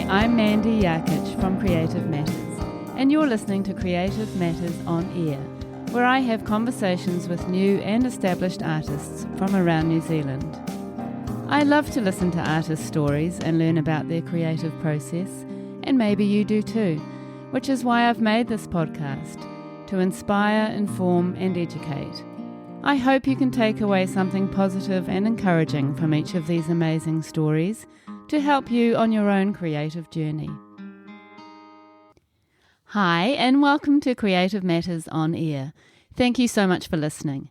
I'm Mandy Yarkich from Creative Matters, and you're listening to Creative Matters on Air, where I have conversations with new and established artists from around New Zealand. I love to listen to artists' stories and learn about their creative process, and maybe you do too, which is why I've made this podcast, to inspire, inform and educate. I hope you can take away something positive and encouraging from each of these amazing stories to help you on your own creative journey. Hi, and welcome to Creative Matters on Air. Thank you so much for listening.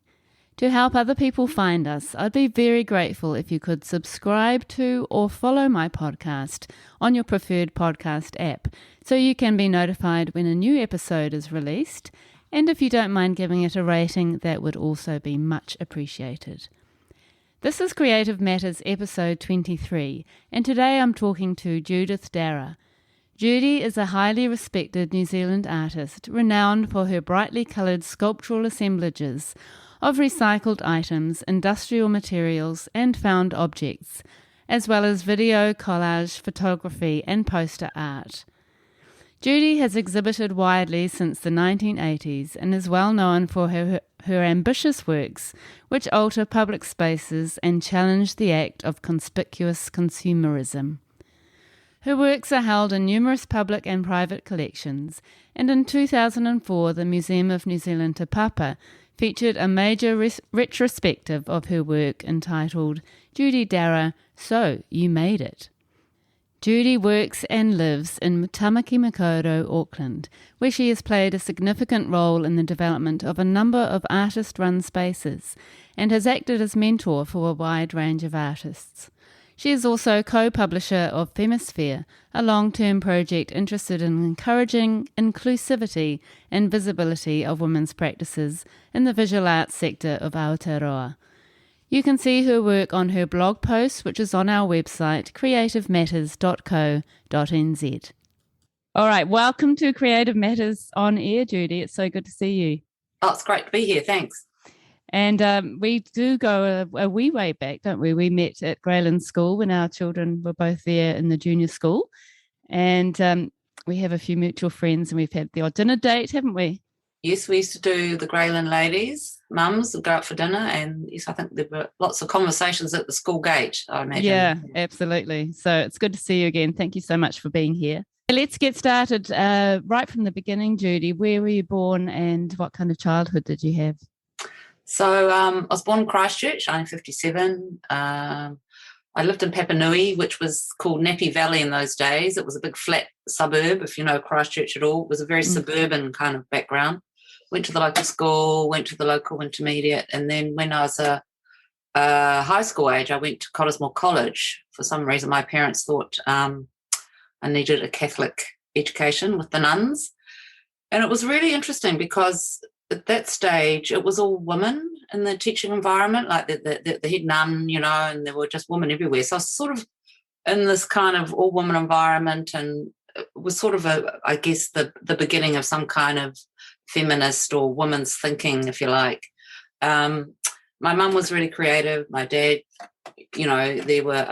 To help other people find us, I'd be very grateful if you could subscribe to or follow my podcast on your preferred podcast app so you can be notified when a new episode is released, and if you don't mind giving it a rating, that would also be much appreciated. This is Creative Matters episode 23, and today I'm talking to Judy Darragh. Judy is a highly respected New Zealand artist, renowned for her brightly coloured sculptural assemblages of recycled items, industrial materials and found objects, as well as video, collage, photography and poster art. Judy has exhibited widely since the 1980s and is well known for her ambitious works, which alter public spaces and challenge the act of conspicuous consumerism. Her works are held in numerous public and private collections, and in 2004 the Museum of New Zealand Te Papa featured a major retrospective of her work entitled Judy Darragh, So You Made It. Judy works and lives in Tāmaki Makaurau Auckland, where she has played a significant role in the development of a number of artist-run spaces and has acted as mentor for a wide range of artists. She is also co-publisher of Femisphere, a long-term project interested in encouraging inclusivity and visibility of women's practices in the visual arts sector of Aotearoa. You can see her work on her blog post, which is on our website, creativematters.co.nz. All right, welcome to Creative Matters on Air, Judy. It's so good to see you. Oh, it's great to be here. Thanks. And we do go a wee way back, don't we? We met at Grayland School when our children were both there in the junior school. And we have a few mutual friends and we've had the odd dinner date, haven't we? Yes, we used to do the Grayland ladies, mums would go out for dinner, and yes, I think there were lots of conversations at the school gate, I imagine. Yeah, absolutely. So it's good to see you again. Thank you so much for being here. Let's get started right from the beginning, Judy. Where were you born and what kind of childhood did you have? So I was born in Christchurch, 1957. I lived in Papanui, which was called Nappy Valley in those days. It was a big flat suburb, if you know Christchurch at all. It was a very suburban kind of background. Went to the local school, went to the local intermediate, and then when I was a high school age, I went to Cottesmore College. For some reason, my parents thought I needed a Catholic education with the nuns. And it was really interesting because at that stage, it was all women in the teaching environment, like the head nun, you know, and there were just women everywhere. So I was sort of in this kind of all-woman environment, and it was sort of, I guess, the beginning of some kind of feminist or woman's thinking, if you like. My mum was really creative. My dad, you know, there were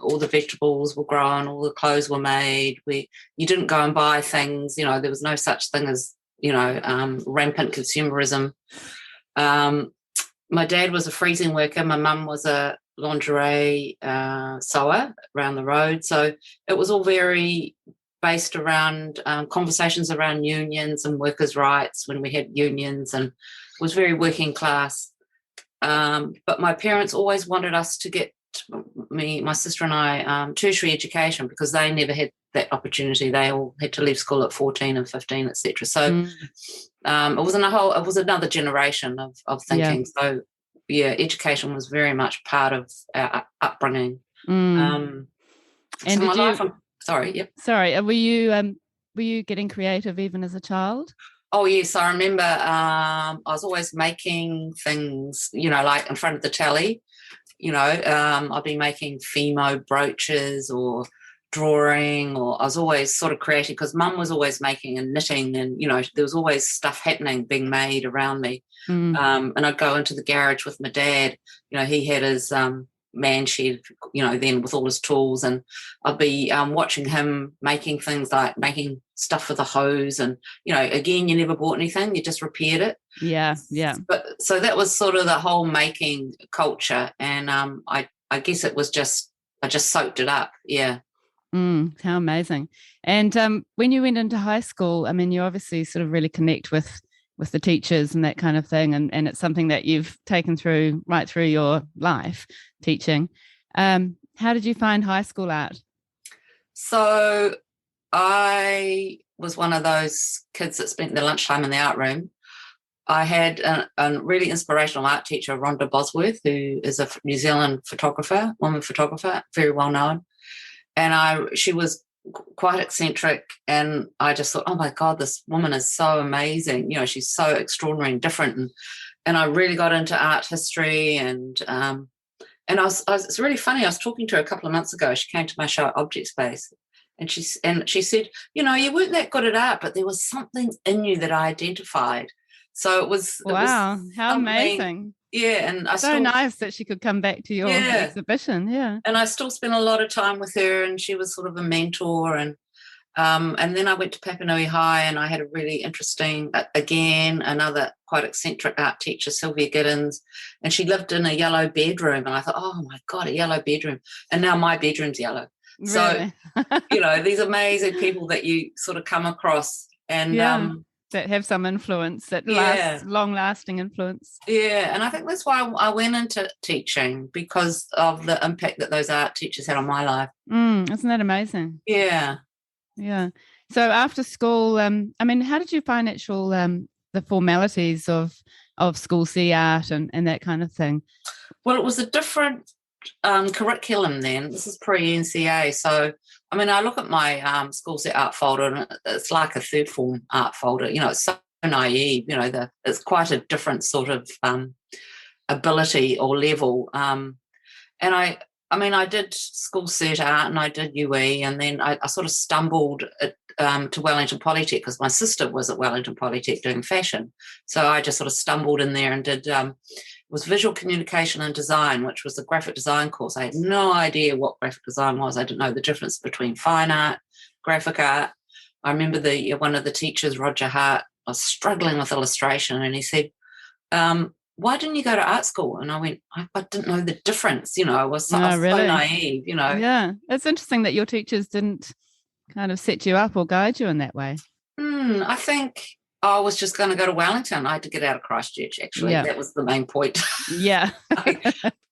all the vegetables were grown, all the clothes were made. You didn't go and buy things, you know, there was no such thing as, you know, rampant consumerism. My dad was a freezing worker. My mum was a lingerie sewer around the road. So it was all very based around conversations around unions and workers' rights when we had unions, and was very working class. But my parents always wanted us to get my sister and I, tertiary education, because they never had that opportunity. They all had to leave school at 14 and 15, etc. So it was another generation of thinking. Yeah. So yeah, education was very much part of our upbringing. And so my life, sorry, yep. Sorry, were you getting creative even as a child? Oh yes, I remember. I was always making things, you know, like in front of the telly. You know, I'd be making Fimo brooches or drawing, or I was always sort of creating because Mum was always making and knitting, and you know, there was always stuff happening, being made around me. And I'd go into the garage with my dad. You know, he had his man shed, then with all his tools, and I'd be watching him making things like making stuff with a hose, and again, you never bought anything, you just repaired it. Yeah. But so that was sort of the whole making culture, and I guess it was just I just soaked it up. Yeah. How amazing. And when you went into high school, I mean, you obviously sort of really connect with the teachers and that kind of thing, and it's something that you've taken right through your life, teaching. How did you find high school art? So I was one of those kids that spent their lunchtime in the art room. I had a really inspirational art teacher, Rhonda Bosworth, who is a New Zealand woman photographer, very well known. And she was quite eccentric, and I just thought, oh my God, this woman is so amazing. She's so extraordinary and different. And I really got into art history, and it's really funny. I was talking to her a couple of months ago. She came to my show at Object Space, and she said, you weren't that good at art, but there was something in you that I identified. So it was wow, how amazing. Yeah, and nice that she could come back to your exhibition. Yeah, and I still spent a lot of time with her, and she was sort of a mentor. And then I went to Papanui High, and I had a really interesting, again, another quite eccentric art teacher, Sylvia Giddens, and she lived in a yellow bedroom, and I thought, oh my God, a yellow bedroom, and now my bedroom's yellow. Really? So these amazing people that you sort of come across, and that have some influence, that lasts, long-lasting influence. Yeah, and I think that's why I went into teaching, because of the impact that those art teachers had on my life. Isn't that amazing? Yeah. So after school, I mean, how did you find actual the formalities of school C art and that kind of thing? Well, it was a different curriculum then. This is pre-NCA, so I mean, I look at my school set art folder, and it's like a third form art folder. It's so naive. It's quite a different sort of ability or level. And I did school set art, and I did UE, and then I sort of stumbled to Wellington Polytech, because my sister was at Wellington Polytech doing fashion. So I just sort of stumbled in there and did was visual communication and design, which was a graphic design course. I had no idea what graphic design was. I didn't know the difference between fine art, graphic art. I remember one of the teachers, Roger Hart, was struggling with illustration, and he said, why didn't you go to art school? And I went, I didn't know the difference. I was so naive, Yeah, it's interesting that your teachers didn't kind of set you up or guide you in that way. I think I was just going to go to Wellington. I had to get out of Christchurch, actually. Yeah. That was the main point. Yeah.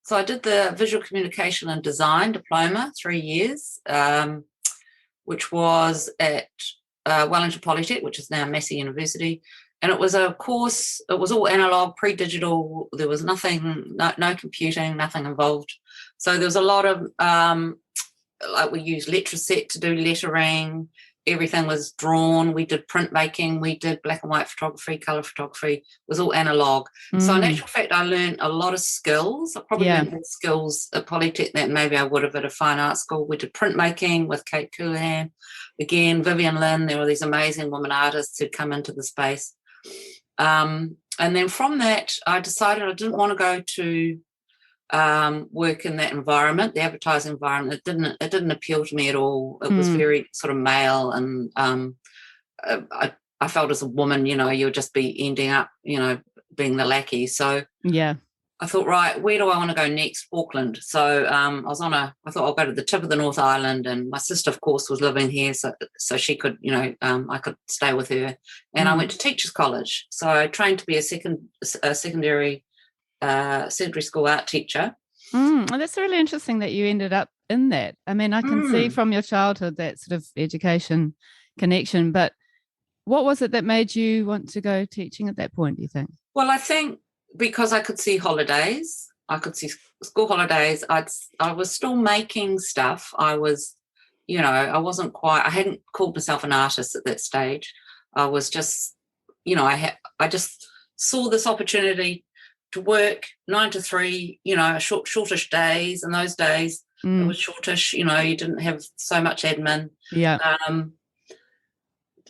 So I did the visual communication and design diploma, 3 years, which was at Wellington Polytech, which is now Massey University. And it was a course, it was all analog, pre-digital. There was nothing, no computing, nothing involved. So there was a lot of, like we used Letraset to do lettering. Everything was drawn. We did printmaking. We did black and white photography, colour photography. It was all analog. So in actual fact, I learned a lot of skills. I probably learned more skills at Polytech than maybe I would have at a fine art school. We did printmaking with Kate Coolan. Again, Vivian Lynn. There were these amazing women artists who'd come into the space. And then from that, I decided I didn't want to go to work in that environment, the advertising environment. It didn't appeal to me at all. It was very sort of male, and I felt as a woman, you would just be ending up, being the lackey. So I thought, right, where do I want to go next? Auckland. So I thought I'll go to the tip of the North Island, and my sister, of course, was living here, so she could, I could stay with her. And I went to Teachers College. So I trained to be a secondary school art teacher. Well, that's really interesting that you ended up in that. I mean, I can see from your childhood that sort of education connection, but what was it that made you want to go teaching at that point, do you think? Well, I think because I could see holidays, I could see school holidays. I was still making stuff. I was, I hadn't called myself an artist at that stage. I was just, I just saw this opportunity to work 9 to 3, shortish days. In those days, it was shortish, you didn't have so much admin. Yeah.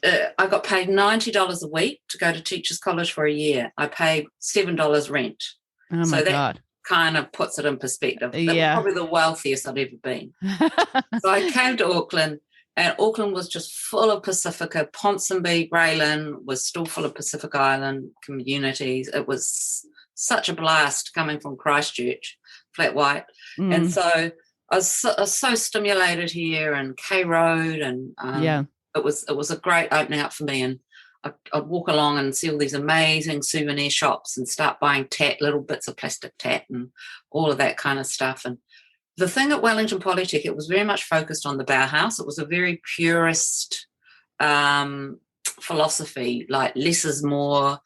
I got paid $90 a week to go to Teachers College for a year. I paid $7 rent. Oh, my God. kind of puts it in perspective. That was Yeah. probably the wealthiest I'd ever been. So I came to Auckland, and Auckland was just full of Pacifica. Ponsonby, Grayling was still full of Pacific Island communities. It was such a blast coming from Christchurch, flat white. And so I was so stimulated here, and K Road, and it was a great opening up for me. And I'd walk along and see all these amazing souvenir shops and start buying little bits of plastic tat and all of that kind of stuff. And the thing at Wellington Polytech, it was very much focused on the Bauhaus. It was a very purist philosophy, like less is more.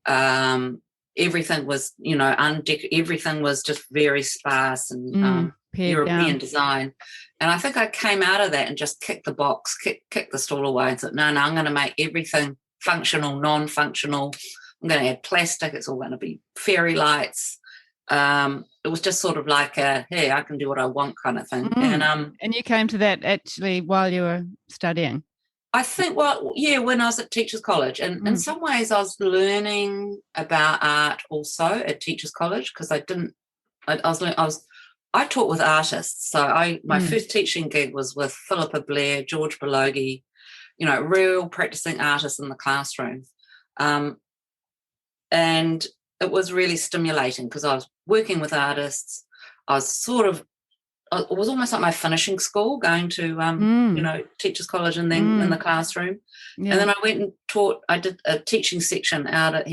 Everything was, everything was just very sparse and European design. And I think I came out of that and just kicked the box, kicked the stall away and said, no, I'm going to make everything functional, non-functional. I'm going to add plastic. It's all going to be fairy lights. It was just sort of like hey, I can do what I want kind of thing. And you came to that actually while you were studying? I think, when I was at Teachers College. And in some ways I was learning about art also at Teachers College, because I taught with artists. So my first teaching gig was with Philippa Blair, George Balogi, real practicing artists in the classroom. And it was really stimulating because I was working with artists. I was it was almost like my finishing school, going to, Teachers College and then in the classroom. Yeah. And then I went and I did a teaching section out at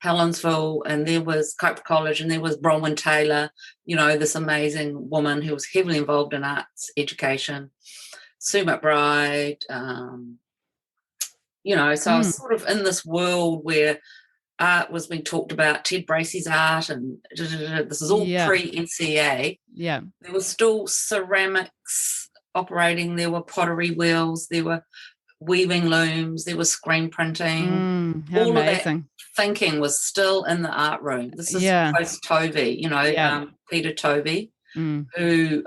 Helensville, and there was Cope College, and there was Bronwyn Taylor, this amazing woman who was heavily involved in arts education, Sue McBride, so I was sort of in this world where art was being talked about, Ted Bracey's art, and this is all pre-NCA. Yeah. There was still ceramics operating, there were pottery wheels, there were weaving looms, there was screen printing. All amazing. Of that thinking was still in the art room. This is post-Tovey, Peter Tovey, who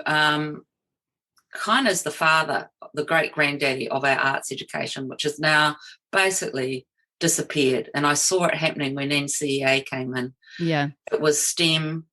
kind of is the father, the great-granddaddy of our arts education, which is now basically disappeared. And I saw it happening when NCEA came in. Yeah. It was STEM,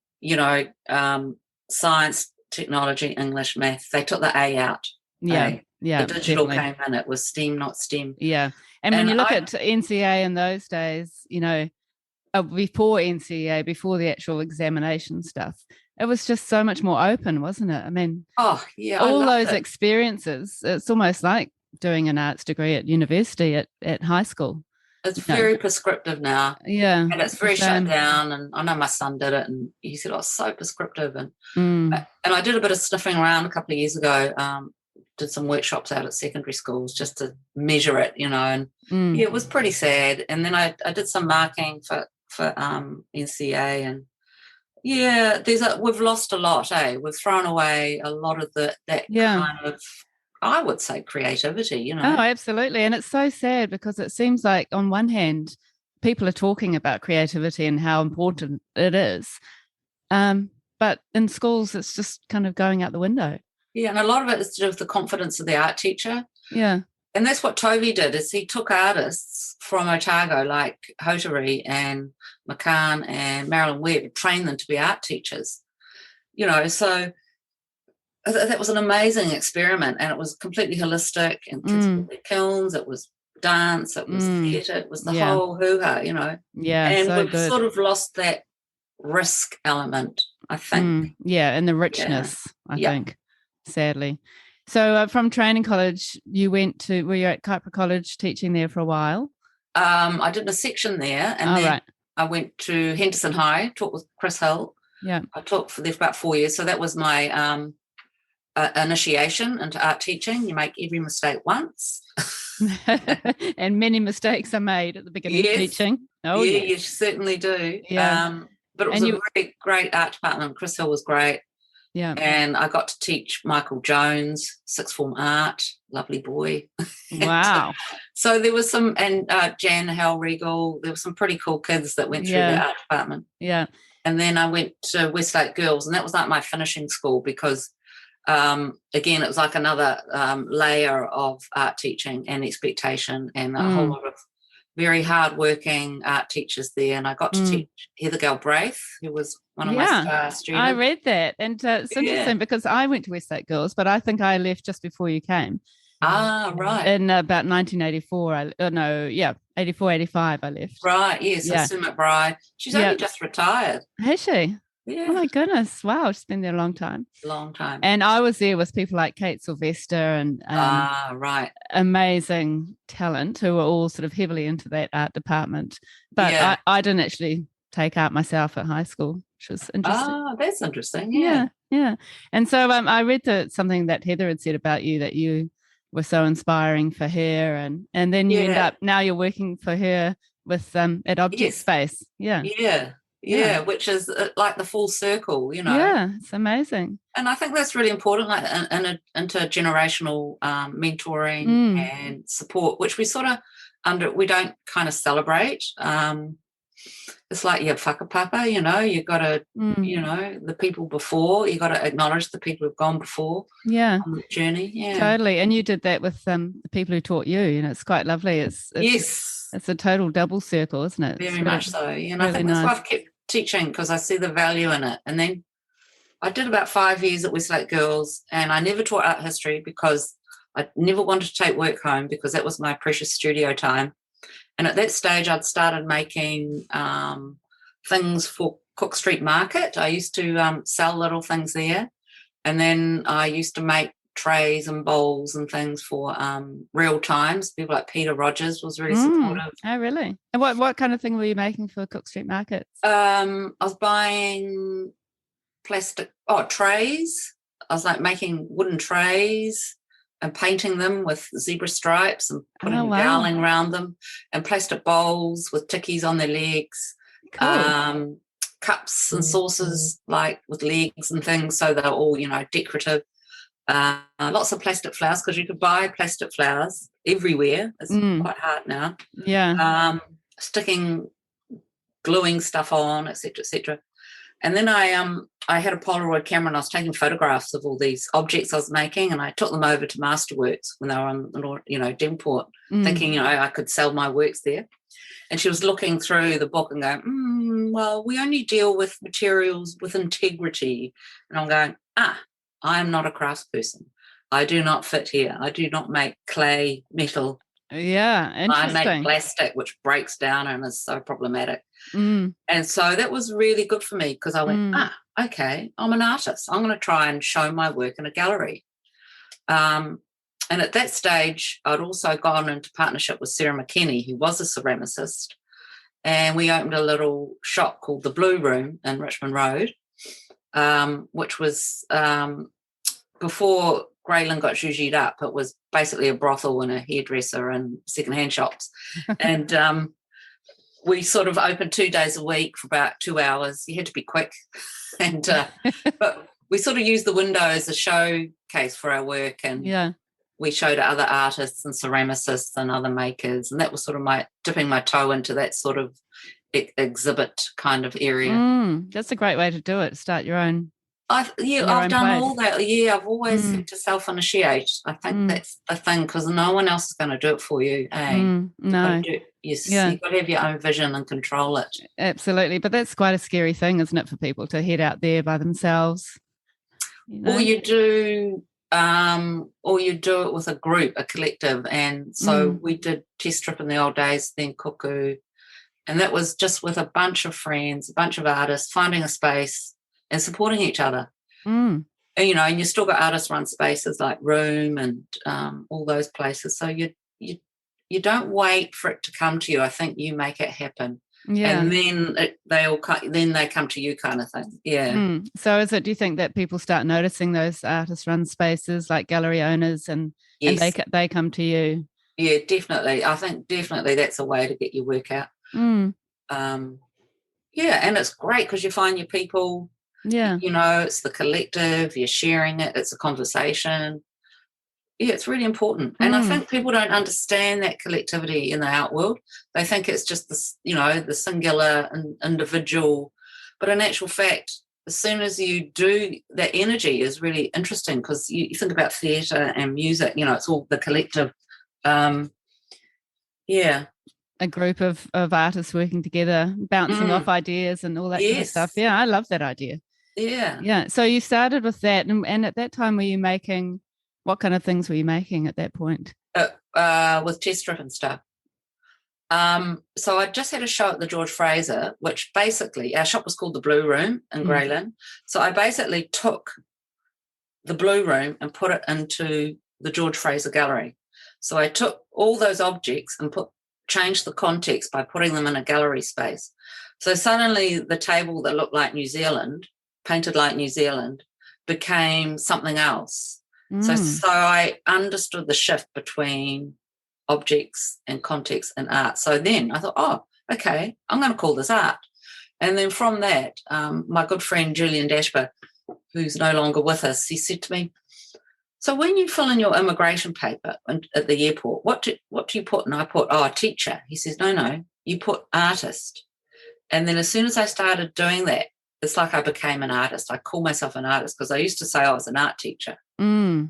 science, technology, English, math. They took the A out. Yeah. Yeah. The digital came in. It was STEM, not STEM. Yeah. And when you look at NCEA in those days, before NCEA, before the actual examination stuff, it was just so much more open, wasn't it? I mean, all those experiences, it's almost like doing an arts degree at university at high school. It's very prescriptive now. Yeah. And it's very shut down. And I know my son did it, and he said, so prescriptive. And I did a bit of sniffing around a couple of years ago, did some workshops out at secondary schools just to measure it, and it was pretty sad. And then I did some marking for NCA, and we've lost a lot, We've thrown away a lot of that kind of, I would say, creativity, Oh, absolutely. And it's so sad because it seems like on one hand, people are talking about creativity and how important it is. But in schools, it's just kind of going out the window. Yeah, and a lot of it is to do with the confidence of the art teacher. Yeah. And that's what Tovey did, is he took artists from Otago like Hoteri and McCann and Marilyn Webb, trained them to be art teachers. So that was an amazing experiment, and it was completely holistic, and kids with their kilns, it was dance, it was theatre, it was the whole hoo-ha, Yeah, and so we've good. sort of lost that risk element, I think. And the richness, I think, sadly. So from training college, were you at Kaipara College teaching there for a while? I did a section there, and then I went to Henderson High, taught with Chris Hill. Yeah. I taught for there for about 4 years, so that was my initiation into art teaching. You make every mistake once. And many mistakes are made at the beginning of teaching. You certainly do. Yeah. But it was a very great art department. Chris Hill was great. Yeah. And I got to teach Michael Jones, sixth form art, lovely boy. Wow. So there was some, and Jan Hell-Regal, there were some pretty cool kids that went through the art department. Yeah. And then I went to Westlake Girls, and that was like my finishing school because, again, it was like another layer of art teaching and expectation and a whole lot of very hardworking art teachers there, and I got to teach Heather Galbraith, who was one of my star students. I read that, and it's interesting because I went to Westlake Girls, but I think I left just before you came. Ah, right. In about 1984, 84, 85, I left. Right, yes, so Sue McBride. She's only just retired. Has she? Yeah. Oh, my goodness. Wow, she's been there a long time. Long time. And I was there with people like Kate Sylvester and right, amazing talent who were all sort of heavily into that art department. But I didn't actually take art myself at high school, which was interesting. Oh, that's interesting. Yeah. And so I read something that Heather had said about you, that you were so inspiring for her, and then you end up, now you're working for her with at Object Space. Yeah, which is like the full circle, Yeah, it's amazing. And I think that's really important, like in intergenerational mentoring and support, which we sort of we don't kind of celebrate. It's like your whakapapa, you got to, the people before, you got to acknowledge the people who've gone before on the journey. Yeah, totally. And you did that with the people who taught you. It's quite lovely. It's a total double circle, isn't it? Very much so. And I think that's why I've kept teaching, because I see the value in it. And then I did about 5 years at Westlake Girls, and I never taught art history because I never wanted to take work home, because that was my precious studio time. And at that stage, I'd started making things for Cook Street Market. I used to sell little things there. And then I used to make trays and bowls and things for Real Times. People like Peter Rogers was really supportive. Oh, really? And what kind of thing were you making for Cook Street Markets? I was buying plastic trays. I was like making wooden trays and painting them with zebra stripes and putting garland around them, and plastic bowls with tickies on their legs. Cool. Cups and saucers like with legs and things, so they're all decorative. Lots of plastic flowers, because you could buy plastic flowers everywhere. It's quite hard now. Yeah. Gluing stuff on, etc., etc. And then I had a Polaroid camera, and I was taking photographs of all these objects I was making, and I took them over to Masterworks when they were on, Devonport, thinking, I could sell my works there. And she was looking through the book and going, well, we only deal with materials with integrity. And I'm going, I am not a craftsperson. I do not fit here. I do not make clay, metal. Yeah, interesting. I make plastic, which breaks down and is so problematic. And so that was really good for me, because I went, okay, I'm an artist. I'm going to try and show my work in a gallery. And at that stage, I'd also gone into partnership with Sarah McKinney, who was a ceramicist, and we opened a little shop called the Blue Room in Richmond Road, which was before Grayling got zhuzhied up. It was basically a brothel and a hairdresser and secondhand shops. And we sort of opened 2 days a week for about 2 hours. You had to be quick. And but we sort of used the window as a showcase for our work. And we showed other artists and ceramicists and other makers. And that was sort of my dipping my toe into that sort of exhibit kind of area. That's a great way to do it. Start your own. I've done all that. Yeah, I've always had to self-initiate. I think that's the thing, because no one else is going to do it for you. No. You've got to have your own vision and control it. Absolutely. But that's quite a scary thing, isn't it, for people to head out there by themselves? Or you do it with a group, a collective. And so we did Test Strip in the old days, then Cuckoo. And that was just with a bunch of friends, a bunch of artists, finding a space and supporting each other. And, and you still got artist run spaces like Room and all those places. So you don't wait for it to come to you. I think you make it happen. Yeah. And then they come to you, kind of thing. Yeah. So do you think that people start noticing those artist run spaces, like gallery owners, and they come to you? Yeah, definitely. I think definitely that's a way to get your work out. And it's great because you find your people. Yeah. It's the collective, you're sharing it, it's a conversation. Yeah, it's really important. And I think people don't understand that collectivity in the art world. They think it's just the singular and individual. But in actual fact, as soon as you do, that energy is really interesting, because you think about theatre and music, it's all the collective. a group of artists working together, bouncing off ideas and all that kind of stuff. Yes. Yeah, I love that idea. Yeah. Yeah. So you started with that, and at that time, were you making what kind of things were you making at that point? With test strip and stuff. So I just had a show at the George Fraser, which basically our shop was called the Blue Room in Greylin. So I basically took the Blue Room and put it into the George Fraser Gallery. So I took all those objects and changed the context by putting them in a gallery space. So suddenly the table that looked like New Zealand, painted like New Zealand, became something else. So I understood the shift between objects and context and art. So then I thought, oh, okay, I'm going to call this art. And then from that, my good friend Julian Dashper, who's no longer with us, he said to me, so when you fill in your immigration paper at the airport, what do you put? And I put, teacher. He says, no, you put artist. And then as soon as I started doing that, it's like I became an artist. I call myself an artist because I used to say I was an art teacher. Yeah,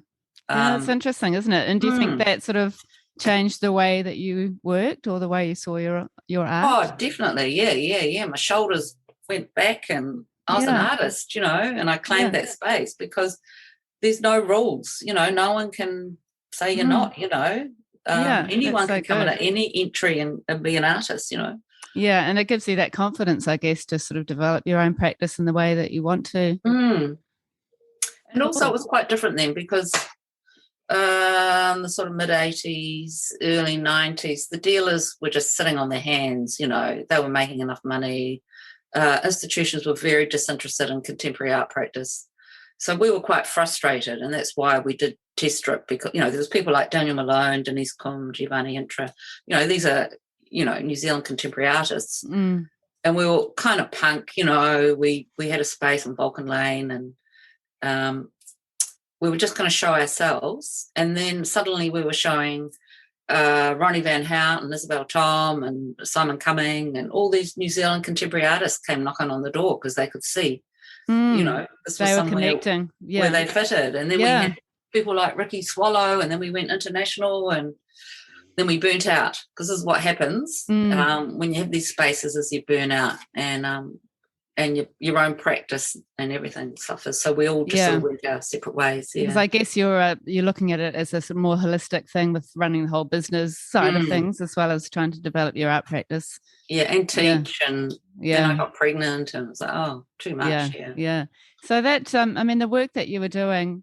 that's interesting, isn't it? And do you think that sort of changed the way that you worked or the way you saw your art? Oh, definitely. Yeah. My shoulders went back and I was an artist, and I claimed that space because there's no rules, no one can say you're not, anyone can come in at any entry and be an artist, Yeah, and it gives you that confidence, I guess, to sort of develop your own practice in the way that you want to. And also it was quite different then because the sort of mid-80s, early 90s, the dealers were just sitting on their hands, they were making enough money. Institutions were very disinterested in contemporary art practice. So we were quite frustrated, and that's why we did test strip because, there was people like Daniel Malone, Denise Kum, Giovanni Intra, these are, New Zealand contemporary artists. And we were kind of punk, we had a space on Vulcan Lane and we were just going to show ourselves. And then suddenly we were showing Ronnie Van Houten and Isabel Tom and Simon Cumming and all these New Zealand contemporary artists came knocking on the door because they could see, this was somewhere where they fitted. And then we had people like Ricky Swallow, and then we went international, and then we burnt out because this is what happens when you have these spaces is you burn out and your own practice and everything suffers. So we all just sort of went our separate ways. Yeah. Because I guess you're looking at it as a sort of more holistic thing with running the whole business side of things as well as trying to develop your art practice. Yeah, and teach. And then I got pregnant and it was like, too much. Yeah. So that, the work that you were doing,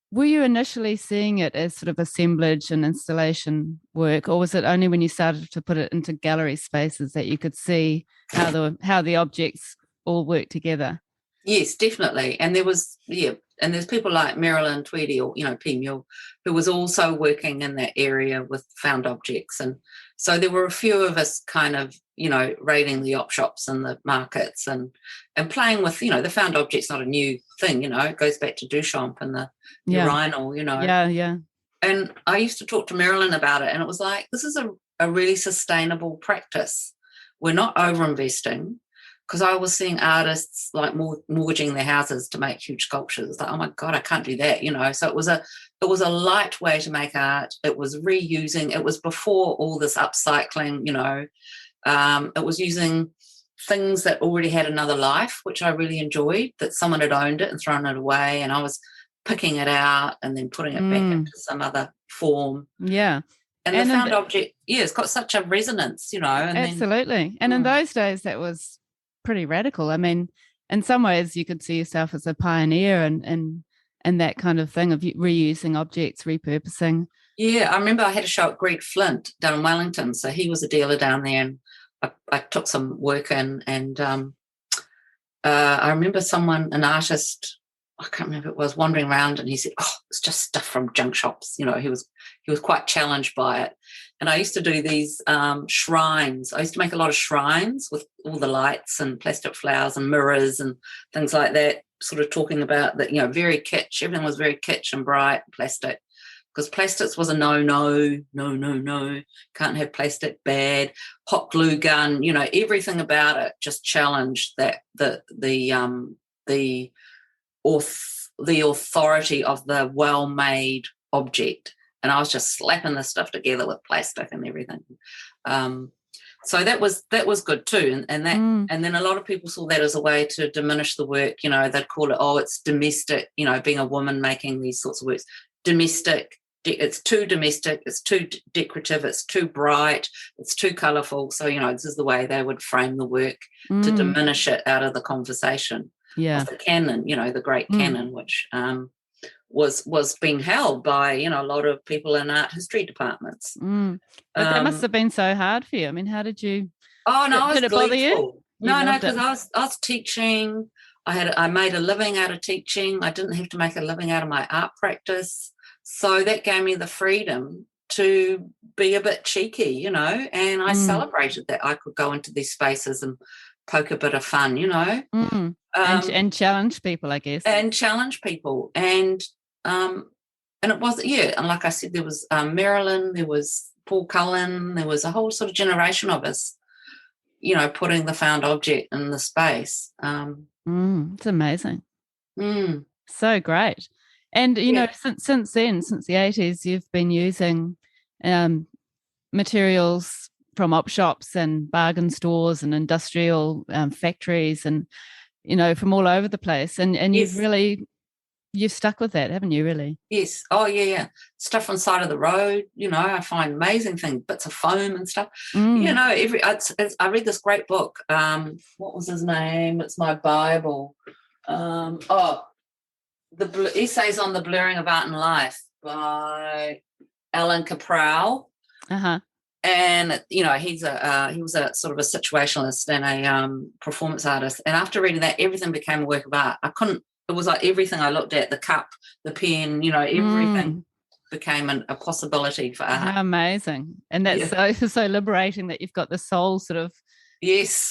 were you initially seeing it as sort of assemblage and installation work, or was it only when you started to put it into gallery spaces that you could see how the objects all work together? Yes, definitely. And there was, and there's people like Marilyn Tweedy or, P. Mule, who was also working in that area with found objects. And so there were a few of us kind of, raiding the op shops and the markets and playing with, the found objects, not a new thing, it goes back to Duchamp and the urinal, Yeah. And I used to talk to Marilyn about it, and it was like, this is a really sustainable practice. We're not over-investing. Because I was seeing artists like mortgaging their houses to make huge sculptures. Like, oh my God, I can't do that, So it was a light way to make art. It was reusing. It was before all this upcycling, It was using things that already had another life, which I really enjoyed, that someone had owned it and thrown it away, and I was picking it out and then putting it back into some other form. Yeah. And the found object, it's got such a resonance, And absolutely. And in those days, that was pretty radical. I mean, in some ways you could see yourself as a pioneer and that kind of thing of reusing objects, repurposing. Yeah, I remember I had a show at Greg Flint down in Wellington. So he was a dealer down there, and I took some work in, and I remember an artist, I can't remember who it was, wandering around, and he said, it's just stuff from junk shops. He was quite challenged by it. And I used to do these shrines. I used to make a lot of shrines with all the lights and plastic flowers and mirrors and things like that, sort of talking about that, very kitsch. Everything was very kitsch and bright, plastic, because plastics was a no. Can't have plastic, bad. Hot glue gun, everything about it just challenged that the authority of the well-made object. And I was just slapping this stuff together with plastic and everything. So that was good too, and then a lot of people saw that as a way to diminish the work. They'd call it, it's domestic. Being a woman making these sorts of works, domestic. It's too domestic. It's too decorative. It's too bright. It's too colourful. So this is the way they would frame the work to diminish it out of the conversation. Yeah, of the canon. The great canon, which was being held by a lot of people in art history departments. But that must have been so hard for you. I mean, how did you? Oh no, did it bother you? No, because I was teaching. I made a living out of teaching. I didn't have to make a living out of my art practice, so that gave me the freedom to be a bit cheeky, and I celebrated that I could go into these spaces and poke a bit of fun, and challenge people, I guess, and challenge people, and it was, and like I said, there was Marilyn, there was Paul Cullen, there was a whole sort of generation of us, putting the found object in the space. It's amazing. So great. And since then, since the 80s, you've been using materials from op shops and bargain stores and industrial factories and from all over the place, and yes. you've stuck with that, haven't you, really? Yes. Oh yeah. Stuff on the side of the road, I find amazing things, bits of foam and stuff. I read this great book, what was his name? It's my Bible. The Essays on the Blurring of Art and Life by Alan Caprow. And he was a sort of a situationalist and a performance artist. And after reading that, everything became a work of art. It was like everything I looked at, the cup, the pen, everything became a possibility for art. How amazing. And that's so liberating that you've got this whole sort of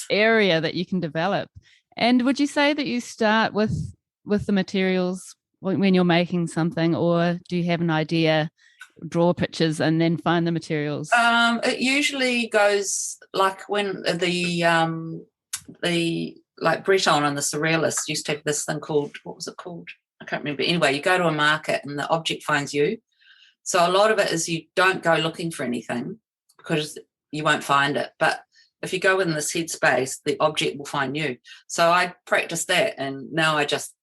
area that you can develop. And would you say that you start with the materials when you're making something, or do you have an idea, draw pictures and then find the materials? It usually goes like when the like Breton and the Surrealists used to have this thing called, what was it called? I can't remember. Anyway, you go to a market and the object finds you. So a lot of it is you don't go looking for anything because you won't find it. But if you go in this headspace, the object will find you. So I practice that, and now I just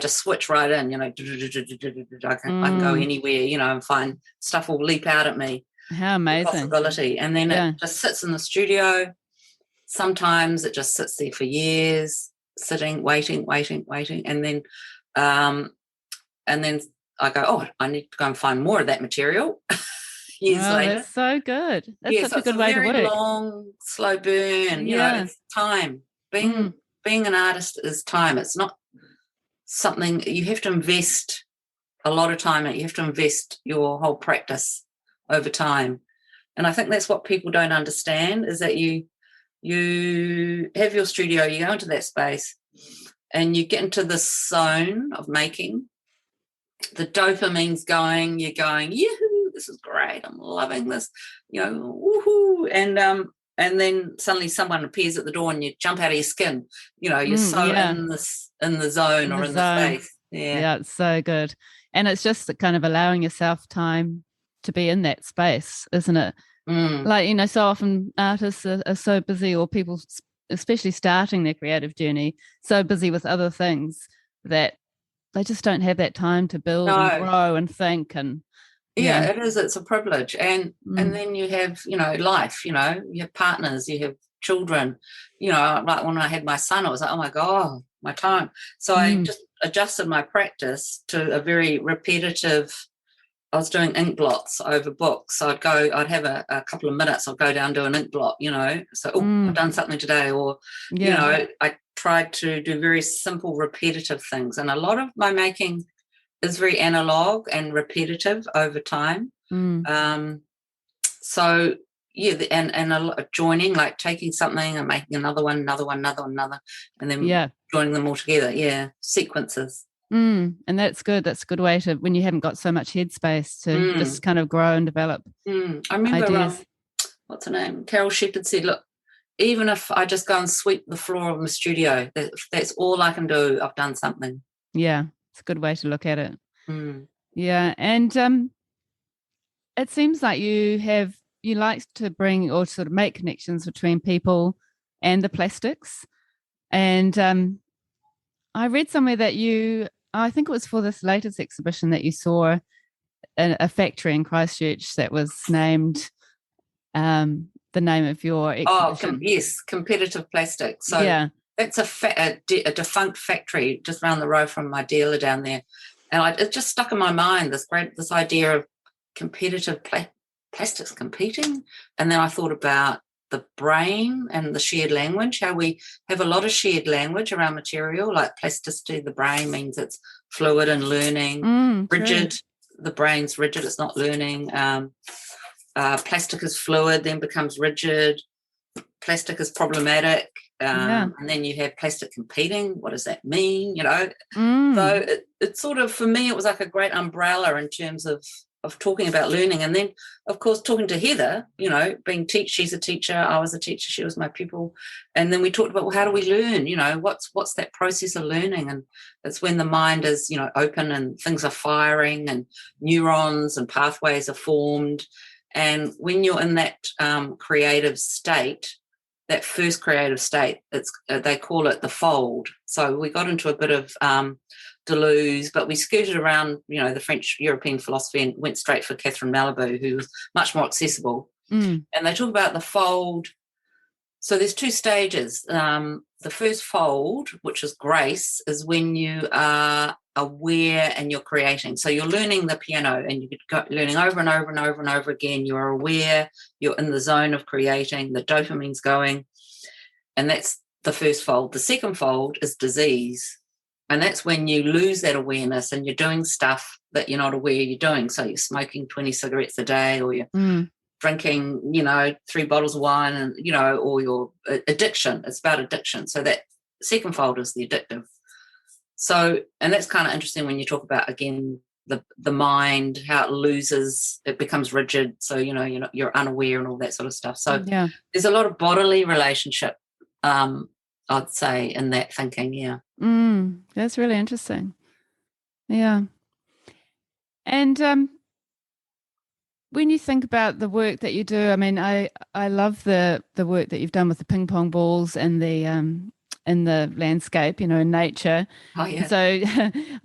switch right in, I can go anywhere, and find stuff will leap out at me. How amazing. Possibility. And then it just sits in the studio. Sometimes it just sits there for years, sitting, waiting. And then I go, I need to go and find more of that material. Years later. That's so good. That's such a good way to work. It's a very long, slow burn. It's time. Being an artist is time. It's not something you have to invest a lot of time in. You have to invest your whole practice over time. And I think that's what people don't understand, is that you have your studio, you go into that space and you get into this zone of making. The dopamine's going, you're going, yoo-hoo, this is great, I'm loving this, woohoo. And then suddenly someone appears at the door and you jump out of your skin. You're in the zone or in the space. Yeah, it's so good. And it's just kind of allowing yourself time to be in that space, isn't it? Like, so often artists are so busy, or people, especially starting their creative journey, so busy with other things that they just don't have that time to build and grow and think. And it is. It's a privilege. And then you have, life, you have partners, you have children, like when I had my son, I was like, oh my God, my time. So I just adjusted my practice to a very repetitive. I was doing ink blots over books. So I'd have a couple of minutes, I'd go down to an ink blot, so, I've done something today. Or, I tried to do very simple, repetitive things. And a lot of my making is very analog and repetitive over time. So, and a lot of joining, like taking something and making another one, and then joining them all together. Sequences. And that's good. That's a good way to, when you haven't got so much headspace, to just kind of grow and develop. I remember, what's her name? Carol Shepherd said, look, even if I just go and sweep the floor of my studio, that's all I can do, I've done something. Yeah, it's a good way to look at it. Yeah, and it seems like you have you like to bring or sort of make connections between people and the plastics. And I read somewhere that I think it was for this latest exhibition that you saw a factory in Christchurch that was named the name of your exhibition. Yes, Competitive Plastic. So that's a defunct factory just around the road from my dealer down there. And it just stuck in my mind, this idea of competitive plastics competing. And then I thought about the brain and the shared language, how we have a lot of shared language around material, like plasticity. The brain means it's fluid and learning. Rigid, true. The brain's rigid, it's not learning. Plastic is fluid, then becomes rigid. Plastic is problematic. And then you have plastic competing. What does that mean? So it sort of, for me, it was like a great umbrella in terms of talking about learning. And then, of course, talking to Heather, she's a teacher, I was a teacher, she was my pupil. And then we talked about, well, how do we learn? What's that process of learning? And it's when the mind is, open and things are firing and neurons and pathways are formed. And when you're in that creative state, that first creative state, they call it the fold. So we got into a bit of Deleuze, but we skirted around, the French European philosophy and went straight for Catherine Malabou, who was much more accessible. And they talk about the fold. So there's two stages. The first fold, which is grace, is when you are aware and you're creating. So you're learning the piano and you're learning over and over and over and over again. You're aware, you're in the zone of creating, the dopamine's going, and that's the first fold. The second fold is disease, and that's when you lose that awareness and you're doing stuff that you're not aware you're doing. So you're smoking 20 cigarettes a day, or you're drinking, 3 bottles of wine, and, or your addiction. It's about addiction. So that second fold is the addictive. So, and that's kind of interesting when you talk about, again, the mind, how it loses, it becomes rigid. So, you're unaware and all that sort of stuff. So there's a lot of bodily relationship, I'd say, in that thinking. Yeah. That's really interesting. Yeah. And when you think about the work that you do, I mean, I love the work that you've done with the ping pong balls and the in the landscape, in nature. Oh, yeah. So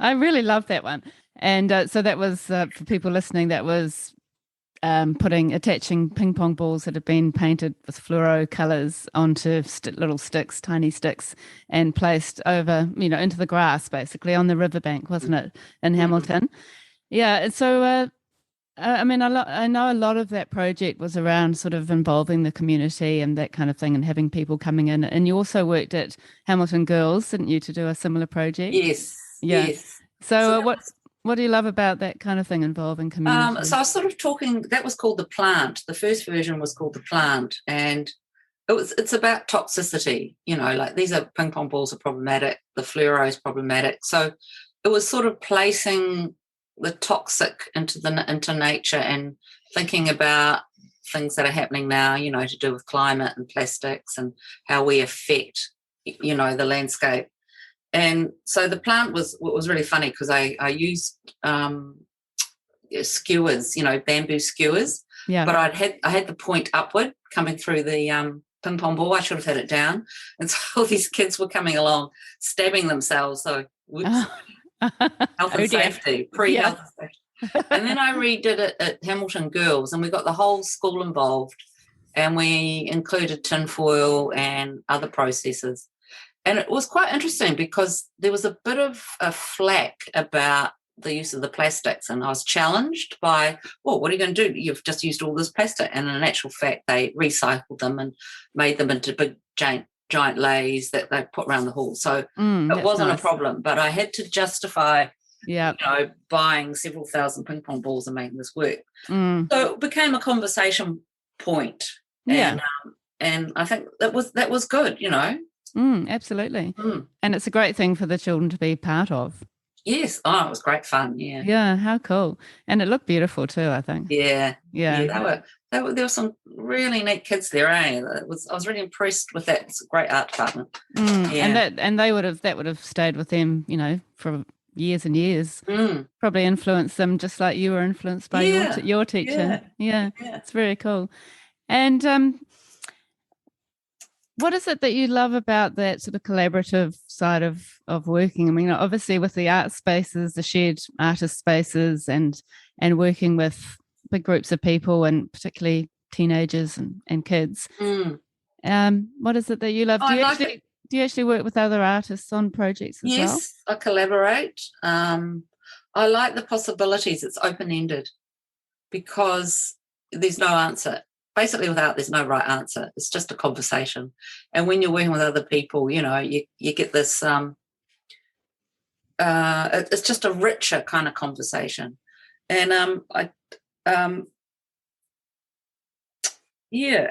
I really love that one. And so that was, for people listening, that was attaching ping pong balls that have been painted with fluoro colours onto little sticks, tiny sticks, and placed over, into the grass, basically, on the riverbank, wasn't it, in Hamilton? Yeah. And so, I mean, I know a lot of that project was around sort of involving the community and that kind of thing, and having people coming in. And you also worked at Hamilton Girls, didn't you, to do a similar project? Yes. Yeah. Yes. So what do you love about that kind of thing involving community? So I was sort of talking, that was called The Plant. The first version was called The Plant. And it's about toxicity, like these are ping pong balls are problematic, the fluoro is problematic. So it was sort of placing the toxic into nature and thinking about things that are happening now, to do with climate and plastics and how we affect, the landscape. And so The Plant was really funny because I used skewers, bamboo skewers. Yeah. But I had the point upward coming through the ping pong ball. I should have had it down. And so all these kids were coming along, stabbing themselves. So whoops. Health and safety, pre-health and safety. And then I redid it at Hamilton Girls, and we got the whole school involved, and we included tinfoil and other processes. And it was quite interesting because there was a bit of a flack about the use of the plastics, and I was challenged by, well, what are you going to do? You've just used all this plastic. And in actual fact, they recycled them and made them into big giant lays that they put around the hall. So it wasn't a problem, but I had to justify, buying several thousand ping pong balls and making this work. So it became a conversation point. And I think that was good, Absolutely. And it's a great thing for the children to be part of. Yes. Oh, it was great fun. Yeah. Yeah. How cool. And it looked beautiful too, I think. Yeah. There were some really neat kids there, eh? I was really impressed with that. It's a great art department. And that would have stayed with them, for years and years. Mm. Probably influenced them just like you were influenced by your teacher. Yeah, it's very cool. And what is it that you love about that sort of collaborative side of working? I mean, obviously with the art spaces, the shared artist spaces, and working with big groups of people, and particularly teenagers and kids. What is it that you love? Do you actually work with other artists on projects as well? Yes, I collaborate. I like the possibilities. It's open-ended because there's no answer. Basically, with art, there's no right answer. It's just a conversation. And when you're working with other people, you get this, it's just a richer kind of conversation. And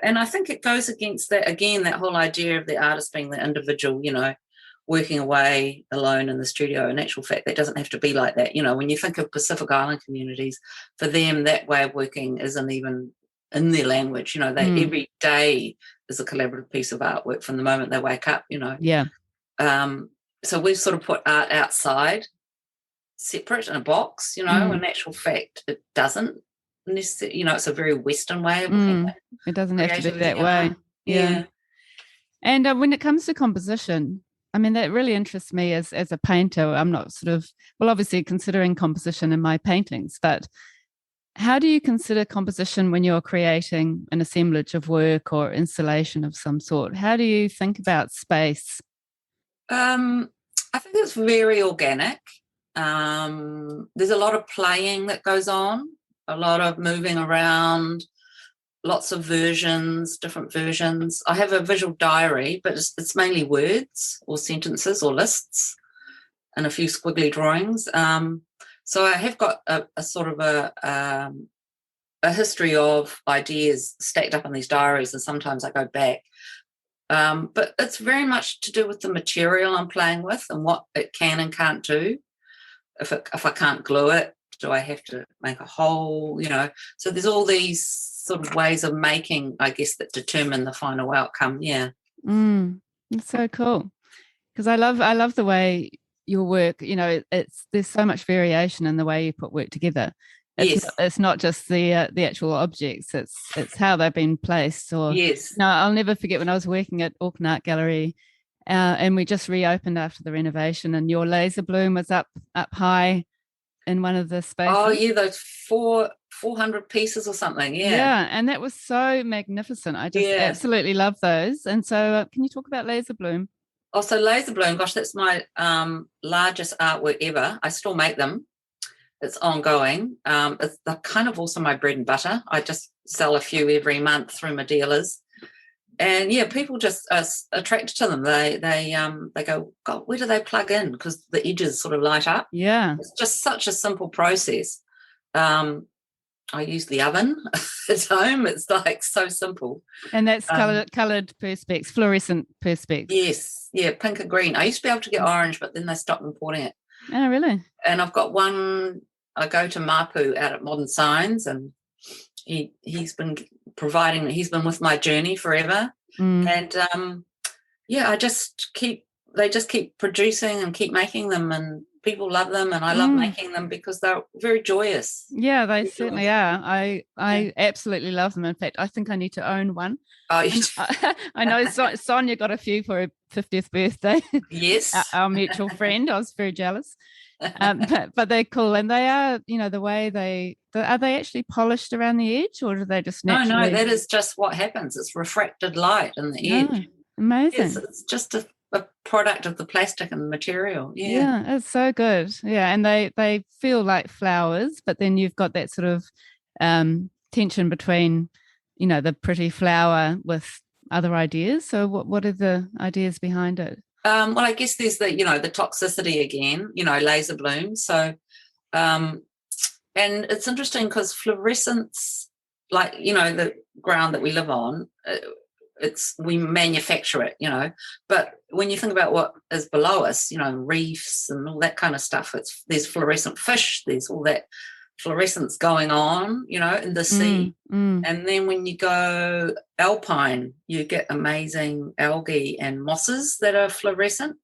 and I think it goes against that, again, that whole idea of the artist being the individual, working away alone in the studio. In actual fact, that doesn't have to be like that. When you think of Pacific Island communities, for them, that way of working isn't even in their language. They every day is a collaborative piece of artwork from the moment they wake up. Yeah. So we've sort of put art outside, separate in a box. In actual fact, it doesn't necessarily. It's a very Western way of looking at it. It doesn't have to be that way. Yeah. And when it comes to composition, I mean, that really interests me as a painter. I'm not obviously considering composition in my paintings, but how do you consider composition when you're creating an assemblage of work or installation of some sort? How do you think about space? I think it's very organic. There's a lot of playing that goes on, a lot of moving around, lots of versions, different versions. I have a visual diary, but it's mainly words or sentences or lists and a few squiggly drawings. So I have got a sort of a history of ideas stacked up in these diaries, and sometimes I go back. But it's very much to do with the material I'm playing with and what it can and can't do. If I can't glue it, do I have to make a hole? So there's all these sort of ways of making, I guess, that determine the final outcome. Yeah. It's so cool, because I love the way your work, there's so much variation in the way you put work together. It's not just the actual objects, it's how they've been placed. Or I'll never forget when I was working at Auckland Art Gallery, and we just reopened after the renovation, and your laser bloom was up high in one of the spaces. Oh yeah, those 400 pieces or something. Yeah, and that was so magnificent. I just absolutely love those. And so can you talk about laser bloom? Oh, so laser bloom, gosh, that's my largest artwork ever. I still make them. It's ongoing. It's kind of also my bread and butter. I just sell a few every month through my dealers. And people just are attracted to them. They go, God, where do they plug in? Because the edges sort of light up. Yeah. It's just such a simple process. I use the oven at home. It's like so simple. And that's coloured perspex, fluorescent perspex. Yes. Yeah, pink and green. I used to be able to get orange, but then they stopped importing it. Oh, really? And I've got one, I go to Mapu out at Modern Signs, and he's been with my journey forever. And they just keep producing and keep making them, and people love them, and I love making them because they're very joyous. Yeah, they certainly are. I absolutely love them. In fact, I think I need to own one. Oh, I know Sonia got a few for her 50th birthday. Yes. Our mutual friend. I was very jealous. But they're cool, and they are, the way are they actually polished around the edge, or do they just naturally? No, that is just what happens. It's refracted light in the edge. Oh, amazing. Yes, it's just a product of the plastic and the material. Yeah, it's so good. Yeah, and they feel like flowers, but then you've got that sort of tension between, the pretty flower with other ideas. So what are the ideas behind it? Well, I guess there's the toxicity again, laser bloom. So, and it's interesting because fluorescence, like, the ground that we live on, we manufacture it, but when you think about what is below us, reefs and all that kind of stuff, there's fluorescent fish, there's all that fluorescence going on, in the sea. And then when you go alpine, you get amazing algae and mosses that are fluorescent.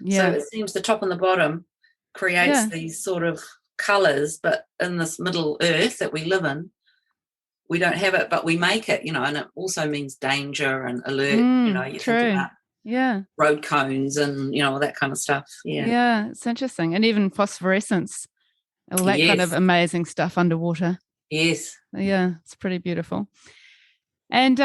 So it seems the top and the bottom creates these sort of colours, but in this middle earth that we live in, we don't have it, but we make it, and it also means danger and alert, you true. think about road cones and, all that kind of stuff. Yeah, it's interesting. And even phosphorescence, all that kind of amazing stuff underwater. Yes. Yeah, it's pretty beautiful. And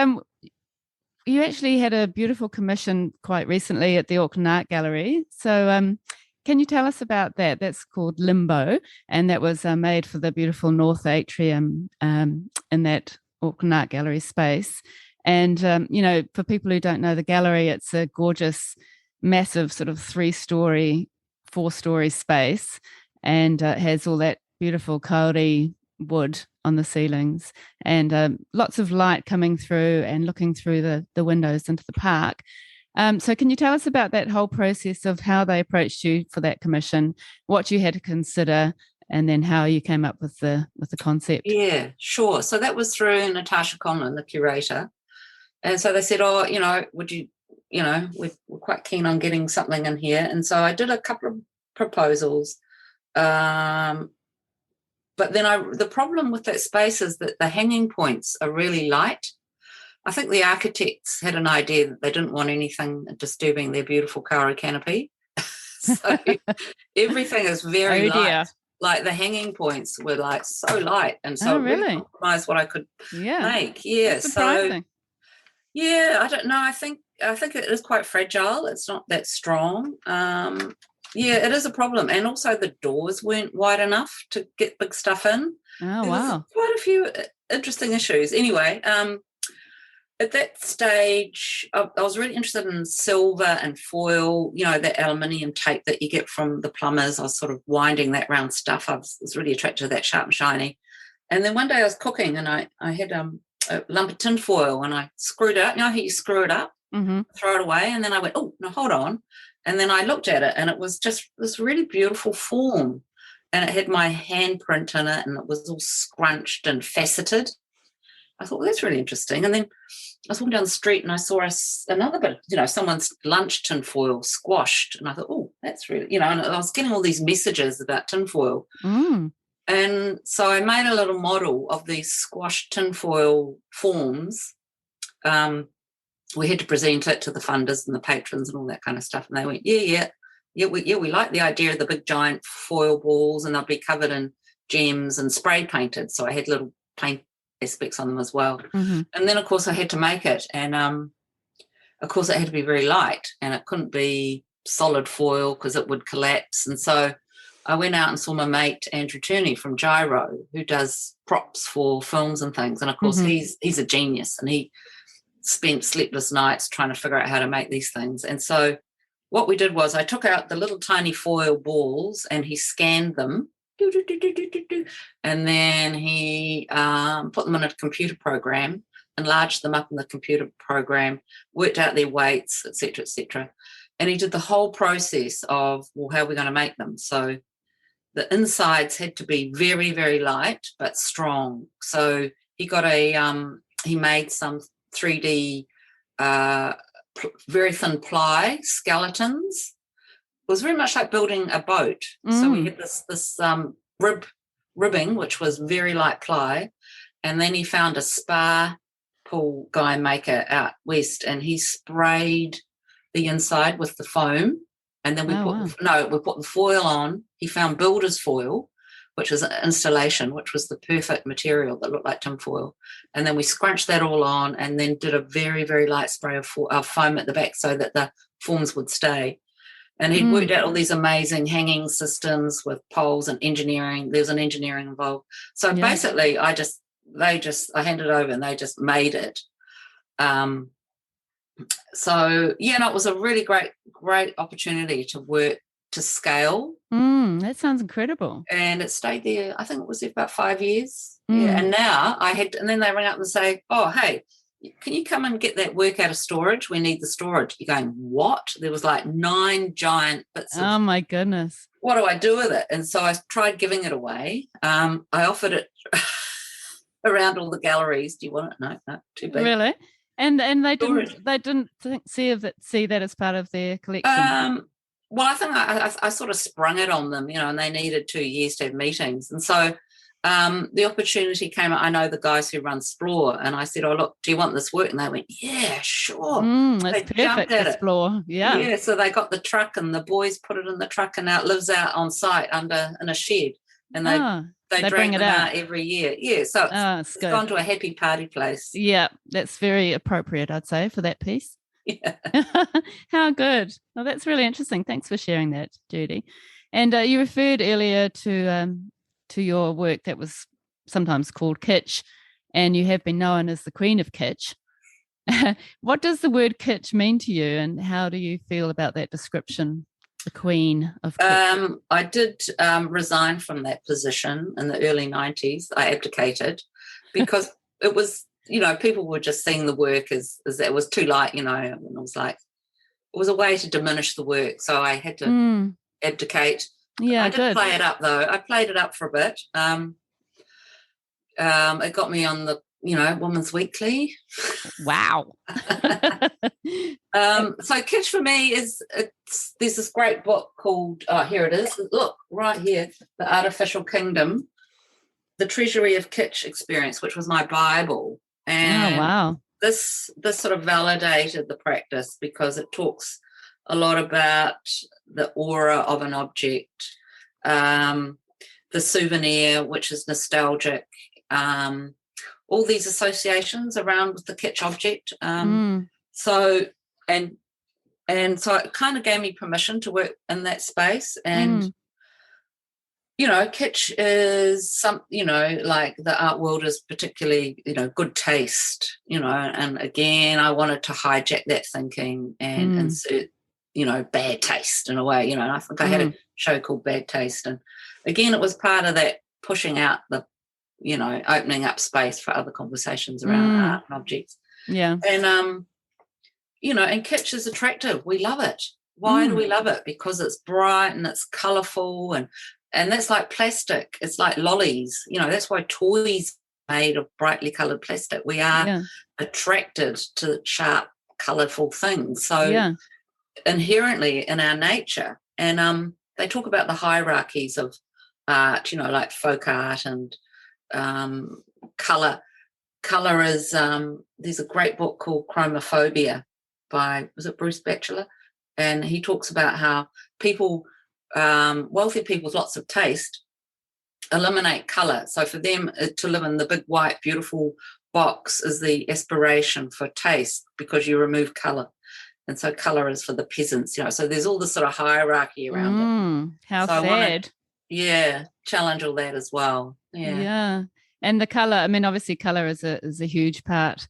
you actually had a beautiful commission quite recently at the Auckland Art Gallery. So can you tell us about that? That's called Limbo, and that was made for the beautiful North Atrium in that Auckland Art Gallery space. And, for people who don't know the gallery, it's a gorgeous, massive sort of 3-story, 4-story space, and it has all that beautiful kauri wood on the ceilings and lots of light coming through and looking through the windows into the park. So can you tell us about that whole process of how they approached you for that commission, what you had to consider, and then how you came up with the concept? Yeah, sure. So that was through Natasha Conlon, the curator. And so they said, would you, we're quite keen on getting something in here. And so I did a couple of proposals. But then the problem with that space is that the hanging points are really light. I think the architects had an idea that they didn't want anything disturbing their beautiful kauri canopy. So everything is very light. Like the hanging points were like so light, and so really compromised what I could make. Yeah, that's surprising. So yeah, I don't know. I think it is quite fragile. It's not that strong. It is a problem, and also the doors weren't wide enough to get big stuff in. Oh, wow! Quite a few interesting issues. Anyway, at that stage, I was really interested in silver and foil, that aluminium tape that you get from the plumbers. I was sort of winding that round stuff. I was really attracted to that sharp and shiny. And then one day I was cooking and I had a lump of tin foil and I screwed it up. You know how you screw it up, throw it away, and then I went, oh, no, hold on. And then I looked at it and it was just this really beautiful form. And it had my handprint in it and it was all scrunched and faceted. I thought, well, that's really interesting. And then I was walking down the street and I saw another bit, someone's lunch tinfoil squashed. And I thought, oh, that's really, and I was getting all these messages about tinfoil. And so I made a little model of these squashed tinfoil forms. We had to present it to the funders and the patrons and all that kind of stuff. And they went, we like the idea of the big giant foil balls, and they'll be covered in gems and spray painted. So I had little paint aspects on them as well. And then, of course, I had to make it. And, of course, it had to be very light and it couldn't be solid foil because it would collapse. And so I went out and saw my mate, Andrew Turney from Gyro, who does props for films and things. And, of course, he's a genius and he spent sleepless nights trying to figure out how to make these things. And so what we did was I took out the little tiny foil balls and he scanned them. And then he put them in a computer program, enlarged them up in the computer program, worked out their weights, etc., etc. And he did the whole process of, well, how are we going to make them? So the insides had to be very, very light but strong. So he got he made some 3D very thin ply skeletons. It was very much like building a boat. So we had this ribbing, which was very light ply, and then he found a spa pool guy maker out west, and he sprayed the inside with the foam, and then we put the foil on. He found builder's foil, which was an installation, which was the perfect material that looked like tinfoil, and then we scrunched that all on, and then did a very, very light spray of foam at the back so that the forms would stay. And he'd worked out all these amazing hanging systems with poles and engineering. There's an engineering involved. So basically I handed over and they just made it. It was a really great opportunity to work to scale. That sounds incredible. And it stayed there, I think it was there about 5 years. Yeah. And now and then they ring up and say, oh, hey, can you come and get that work out of storage? We need the storage. You're going, what? There was like 9 giant bits of, oh my goodness. What do I do with it? And so I tried giving it away. I offered it around all the galleries. Do you want it? No, too big. Really? And they didn't see that as part of their collection? Well, I think I sort of sprung it on them, and they needed 2 years to have meetings. And so the opportunity came up. I know the guys who run Splore, and I said, oh, look, do you want this work? And they went, yeah, sure. That's They jumped perfect at for it. Splore. Yeah. Yeah, so they got the truck and the boys put it in the truck, and now it lives out on site in a shed. And they bring drag it them out out every year. Yeah, so it's gone to a happy party place. Yeah, that's very appropriate, I'd say, for that piece. Yeah. How good. Well, that's really interesting. Thanks for sharing that, Judy. And you referred earlier to your work that was sometimes called kitsch, and you have been known as the Queen of Kitsch. What does the word kitsch mean to you, and how do you feel about that description, the Queen of Kitsch? I did resign from that position in the early 90s. I abdicated because it was, people were just seeing the work as it was too light, and it was like, it was a way to diminish the work. So I had to abdicate. Yeah, I did play it up, though. I played it up for a bit. It got me on the, Women's Weekly. Wow. So kitsch for me there's this great book called, here it is. Look, right here, The Artificial Kingdom, The Treasury of Kitsch Experience, which was my Bible. And wow. This sort of validated the practice because it talks a lot about the aura of an object, the souvenir, which is nostalgic, all these associations around with the kitsch object. So it kind of gave me permission to work in that space. And kitsch is like the art world is particularly, good taste, and again, I wanted to hijack that thinking and insert, bad taste in a way, and I think I had a show called Bad Taste. And again, it was part of that pushing out the, opening up space for other conversations around art and objects. Yeah. And, and kitsch is attractive. We love it. Why do we love it? Because it's bright and it's colourful and that's like plastic. It's like lollies. That's why toys are made of brightly coloured plastic. We are attracted to sharp, colourful things. So inherently in our nature. And they talk about the hierarchies of art, like folk art and colour. Colour is, there's a great book called Chromophobia by, was it Bruce Batchelor? And he talks about how people, wealthy people with lots of taste, eliminate colour. So for them to live in the big, white, beautiful box is the aspiration for taste because you remove colour. And so colour is for the peasants, So there's all this sort of hierarchy around it. How so sad. Challenge all that as well. Yeah. And the colour, I mean, obviously colour is a huge part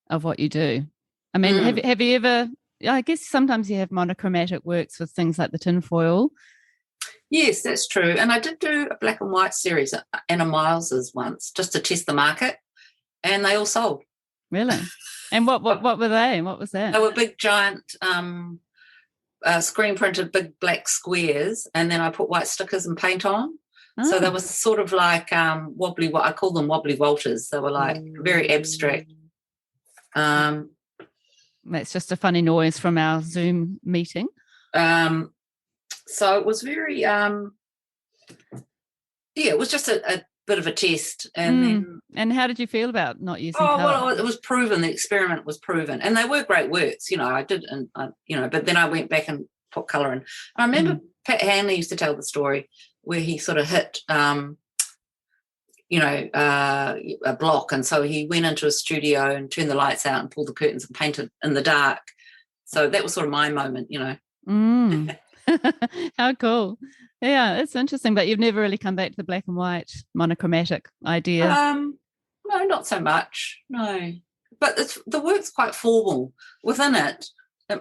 of what you do. I mean, have you ever, I guess sometimes you have monochromatic works with things like the tinfoil. Yes, that's true. And I did do a black and white series at Anna Miles's once just to test the market, and they all sold. Really? And what were they? What was that? They were big, giant, screen printed big black squares, and then I put white stickers and paint on. So they were sort of like wobbly. I call them wobbly Walters. They were like very abstract. That's just a funny noise from our Zoom meeting. So it was very, it was just a bit of a test. And then, and how did you feel about not using colour? Well, it was proven. The experiment was proven, and they were great works. I did, and but then I went back and put colour in. I remember Pat Hanley used to tell the story where he sort of hit, a block, and so he went into a studio and turned the lights out and pulled the curtains and painted in the dark. So that was sort of my moment, How cool. Yeah, it's interesting, but you've never really come back to the black and white monochromatic idea. No, not so much. No, but the work's quite formal within it. I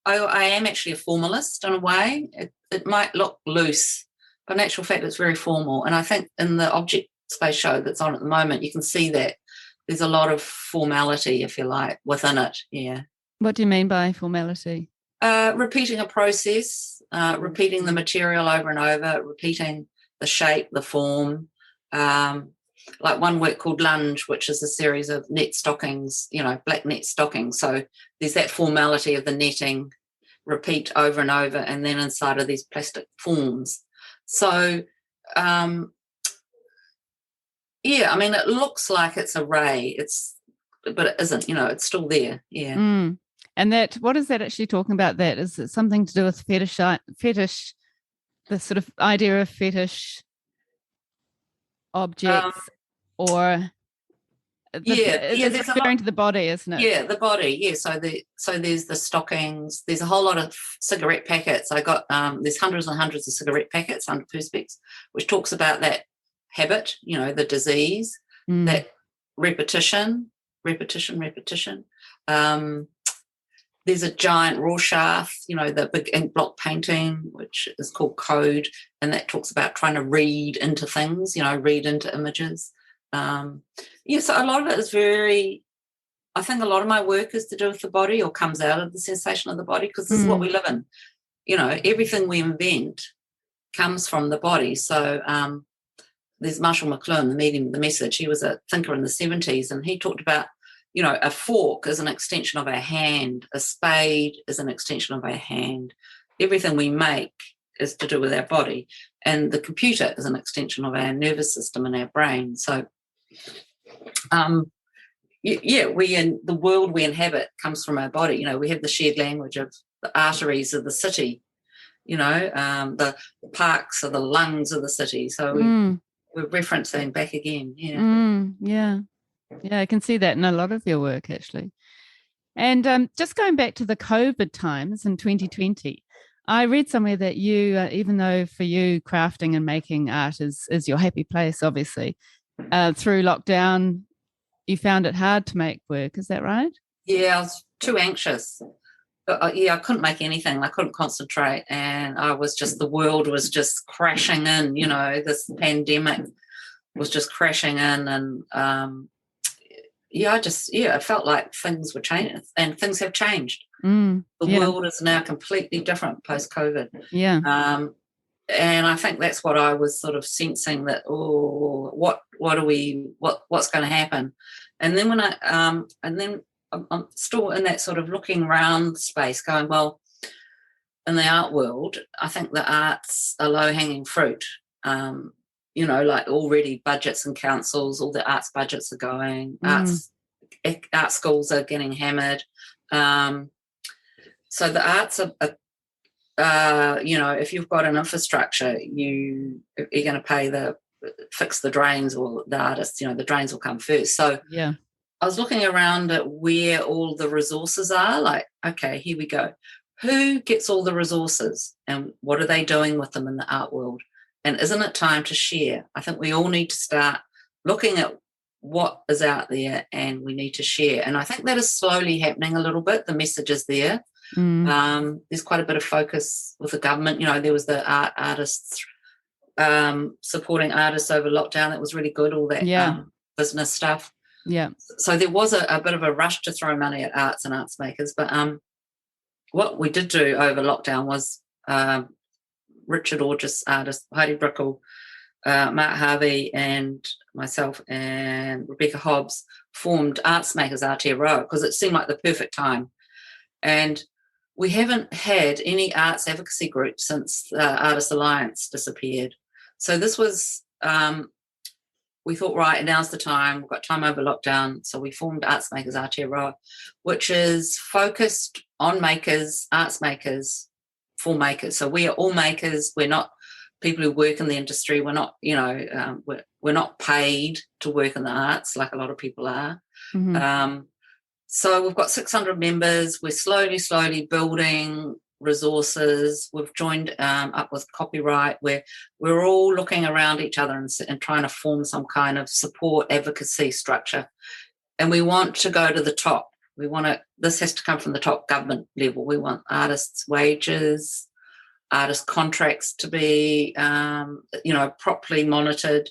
am actually a formalist in a way. It might look loose, but in actual fact, it's very formal. And I think in the object space show that's on at the moment, you can see that there's a lot of formality, if you like, within it. Yeah. What do you mean by formality? Repeating a process, repeating the material over and over, repeating the shape, the form. Like one work called Lunge, which is a series of net stockings, black net stockings. So there's that formality of the netting, repeat over and over, and then inside of these plastic forms. So, yeah, I mean, it looks like it's a ray, but it isn't, it's still there. Yeah. Mm. And what is that actually talking about? That is it something to do with fetish, the sort of idea of fetish objects, or it's referring to the body, isn't it? Yeah, the body. Yeah. So there's the stockings. There's a whole lot of cigarette packets. I got there's hundreds and hundreds of cigarette packets under Perspex, which talks about that habit, the disease, that repetition. There's a giant Rorschach, the big ink block painting, which is called Code, and that talks about trying to read into things, read into images. So a lot of it is I think a lot of my work is to do with the body, or comes out of the sensation of the body, because this is what we live in. Everything we invent comes from the body. So there's Marshall McLuhan, the Medium, the Message. He was a thinker in the 70s, and he talked about, a fork is an extension of our hand, a spade is an extension of our hand. Everything we make is to do with our body, and the computer is an extension of our nervous system and our brain. So, the world we inhabit comes from our body. We have the shared language of the arteries of the city, the parks are the lungs of the city. So we're referencing back again. Yeah. Yeah, I can see that in a lot of your work, actually. And just going back to the COVID times in 2020, I read somewhere that you, even though for you crafting and making art is your happy place, obviously, through lockdown, you found it hard to make work. Is that right? Yeah, I was too anxious. I couldn't make anything. I couldn't concentrate, and the world was just crashing in. This pandemic was just crashing in, and it felt like things were changing, and things have changed. The world is now completely different post-COVID. Yeah. And I think that's what I was sort of sensing, that, what's going to happen? And then I'm still in that sort of looking around space going, well, in the art world, I think the art's a low-hanging fruit. Like already budgets and councils, all the arts budgets are going, art schools are getting hammered. So the arts are if you've got an infrastructure, you're going to fix the drains, or the artists, the drains will come first. So yeah, I was looking around at where all the resources are, like, okay, here we go. Who gets all the resources, and what are they doing with them in the art world? And isn't it time to share? I think we all need to start looking at what is out there, and we need to share. And I think that is slowly happening a little bit. The message is there. There's quite a bit of focus with the government. There was the artists supporting artists over lockdown. That was really good, all that business stuff. Yeah. So there was a bit of a rush to throw money at arts and arts makers. But what we did do over lockdown was Richard Orgis, artist, Heidi Brickle, Mark Harvey, and myself and Rebecca Hobbs formed Arts Makers Aotearoa, because it seemed like the perfect time. And we haven't had any arts advocacy group since the Artists Alliance disappeared. So this was, we thought, right, now's the time. We've got time over lockdown. So we formed Arts Makers Aotearoa, which is focused on makers, arts makers, for makers. So we are all makers. We're not people who work in the industry. We're not, we're not paid to work in the arts like a lot of people are. So we've got 600 members. We're slowly building resources. We've joined up with Copyright, where we're all looking around each other and trying to form some kind of support advocacy structure. And we want to go to the top. This has to come from the top government level. We want artists' wages, artist contracts to be, properly monitored.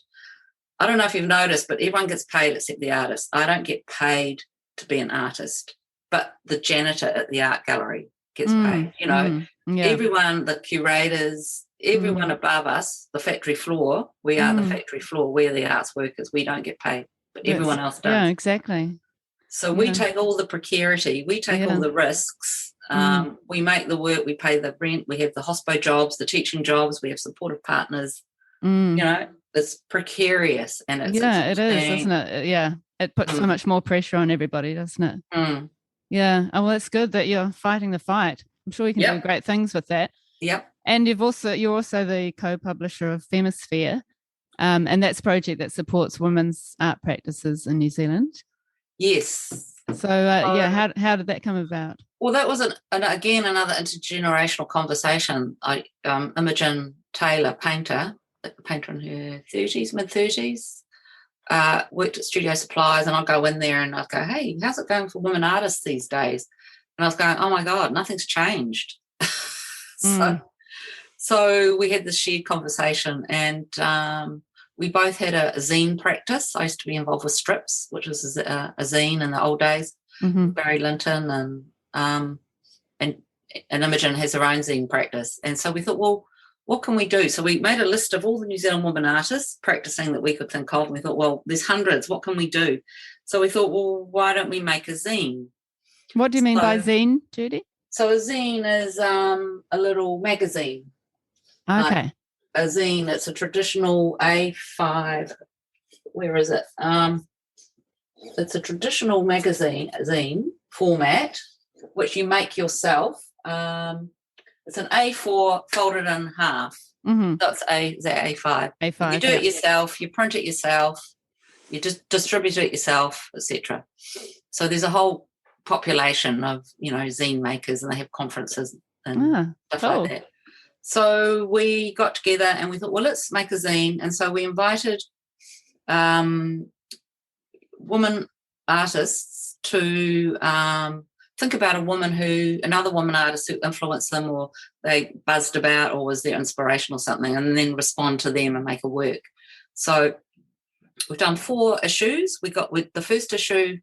I don't know if you've noticed, but everyone gets paid except the artist. I don't get paid to be an artist, but the janitor at the art gallery gets paid. Everyone, the curators, everyone above us, the factory floor, we are the factory floor. We're the arts workers. We don't get paid, but everyone else does. Yeah, exactly. So we take all the precarity, we take all the risks, We make the work, we pay the rent, we have the hospo jobs, the teaching jobs, we have supportive partners. It's precarious, and it's it is, isn't it? Yeah, it puts so much more pressure on everybody, doesn't it? Yeah. Oh, well, it's good that you're fighting the fight. I'm sure you can do great things with that. Yep. And you're also the co-publisher of Femisphere, and that's a project that supports women's art practices in New Zealand. Yes. So how did that come about? Well, that was again another intergenerational conversation. Imogen Taylor, painter in her 30s, mid-30s, worked at Studio Supplies, and I'd go in there and I'd go, hey, how's it going for women artists these days? And I was going, oh my God, nothing's changed. So we had this shared conversation, and we both had a zine practice. I used to be involved with Strips, which was a zine in the old days, Barry Linton, and Imogen has her own zine practice. And so we thought, well, what can we do? So we made a list of all the New Zealand women artists practicing that we could think of, and we thought, well, there's hundreds, what can we do? So we thought, well, why don't we make a zine? What do you mean by zine, Judy? So a zine is a little magazine. Okay. A zine, it's a traditional A5, where is it? It's a traditional zine format, which you make yourself. It's an A4 folded in half. That's A5. A5. You do it yourself, you print it yourself, you just distribute it yourself, etc. So there's a whole population of, zine makers, and they have conferences and stuff like that. So we got together and we thought, well, let's make a zine. And so we invited women artists to think about another woman artist who influenced them, or they buzzed about, or was their inspiration or something, and then respond to them and make a work. So we've done 4 issues. We got with the first issue,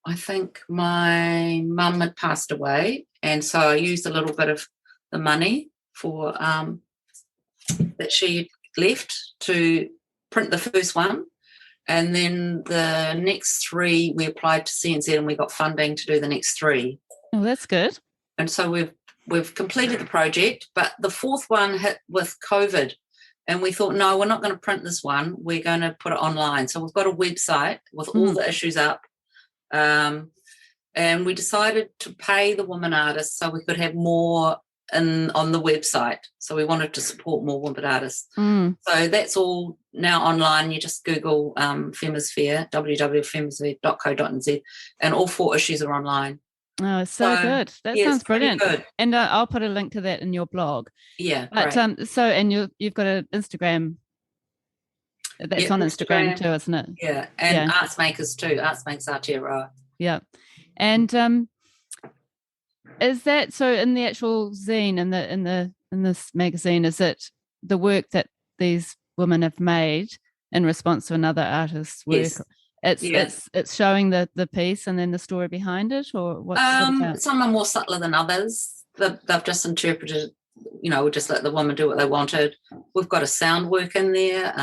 I think my mum had passed away, and so I used a little bit of the money for that she left to print the first one. And then the next 3, we applied to CNZ and we got funding to do the next 3. Oh, that's good. And so we've completed the project, but the 4th one hit with COVID, and we thought, no, we're not going to print this one. We're going to put it online. So we've got a website with all the issues up. And we decided to pay the women artists so we could have more on the website. So we wanted to support more women artists. So that's all now online. You just Google Femisphere, www.femisphere.co.nz, and all 4 issues are online. Oh, it's so good. That sounds brilliant. Good. And I'll put a link to that in your blog. Yeah. But and you've got an Instagram. That's on Instagram too, isn't it? Yeah, and Arts Makers too. Arts Makers Aotearoa. Yeah, and is that so? In the actual zine, in this magazine, is it the work that these women have made in response to another artist's work? Yes. It's showing the piece and then the story behind it, or what's it about? Some are more subtler than others. They've just interpreted. We just let the woman do what they wanted. We've got a sound work in there.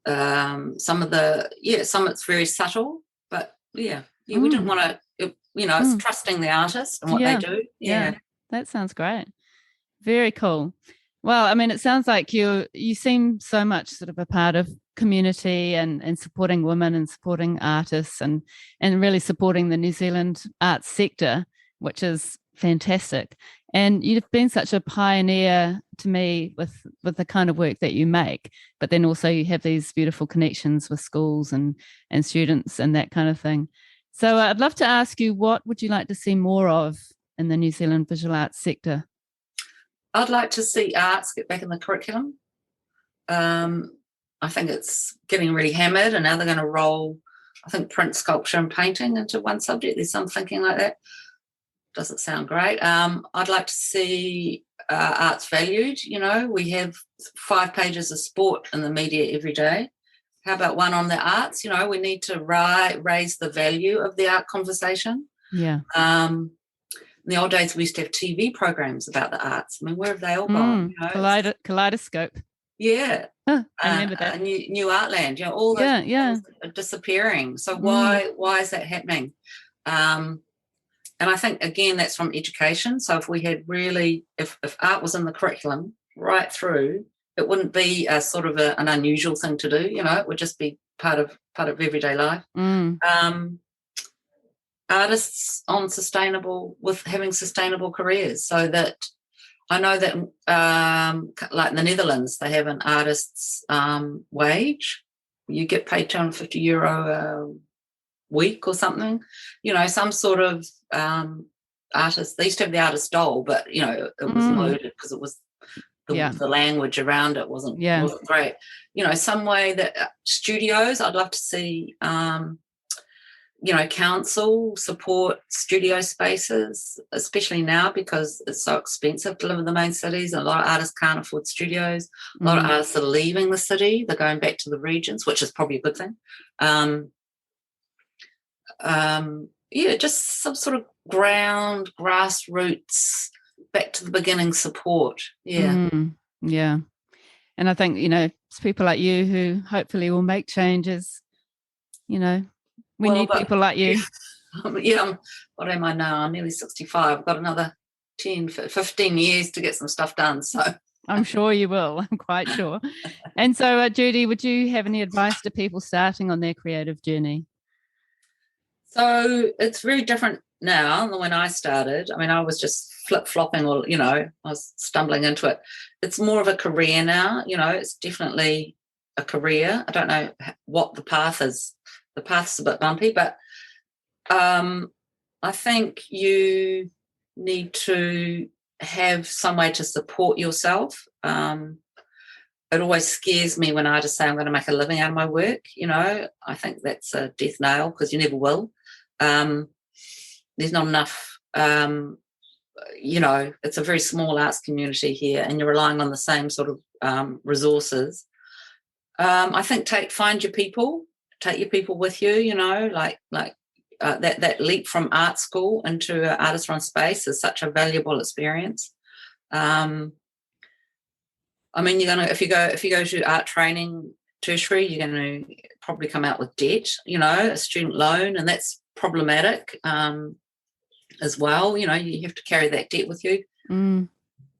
Some it's very subtle, but we didn't want to, it's trusting the artist and what they do. Yeah, that sounds great. Very cool. Well, I mean, it sounds like you seem so much sort of a part of community and supporting women and supporting artists and really supporting the New Zealand arts sector, which is fantastic. And you've been such a pioneer to me with the kind of work that you make, but then also you have these beautiful connections with schools and students and that kind of thing. So I'd love to ask you, what would you like to see more of in the New Zealand visual arts sector? I'd like to see arts get back in the curriculum. I think it's getting really hammered, and now they're going to roll, I think, print, sculpture and painting into one subject. There's some thinking like that. Doesn't sound great. I'd like to see arts valued. We have 5 pages of sport in the media every day. How about one on the arts? We need to raise the value of the art conversation. Yeah. In the old days, we used to have TV programs about the arts. I mean, where have they all gone? Kaleidoscope. Yeah. I remember that. New Artland. All those things are disappearing. So why is that happening? And I think, again, that's from education. So if we had really, if art was in the curriculum right through, it wouldn't be a sort of an unusual thing to do, it would just be part of everyday life. Artists with having sustainable careers, so that I know that like in the Netherlands, they have an artist's wage. You get paid €250 a week or something, some sort of artist. They used to have the artist doll, but it was loaded because it was the language around it wasn't great. Some way that studios, I'd love to see council support studio spaces, especially now because it's so expensive to live in the main cities. A lot of artists can't afford studios. A lot of artists are leaving the city. They're going back to the regions, which is probably a good thing. Just some sort of grassroots, back to the beginning support. And I think it's people like you who hopefully will make changes. We need people like you. What am I now? I'm nearly 65. I've got another 10 15 years to get some stuff done, so I'm sure you will. I'm quite sure. And so Judy, would you have any advice to people starting on their creative journey? So it's very different now than when I started. I mean, I was just flip-flopping, or I was stumbling into it. It's more of a career now. It's definitely a career. I don't know what the path is. The path's a bit bumpy, but I think you need to have some way to support yourself. It always scares me when artists say I'm going to make a living out of my work. I think that's a death nail, because you never will. There's not enough, it's a very small arts community here, and you're relying on the same sort of resources. I think find your people, take your people with you, that leap from art school into an artist-run space is such a valuable experience. I mean, if you go to art training tertiary, you're going to probably come out with debt, a student loan, and that's problematic as well. You have to carry that debt with you.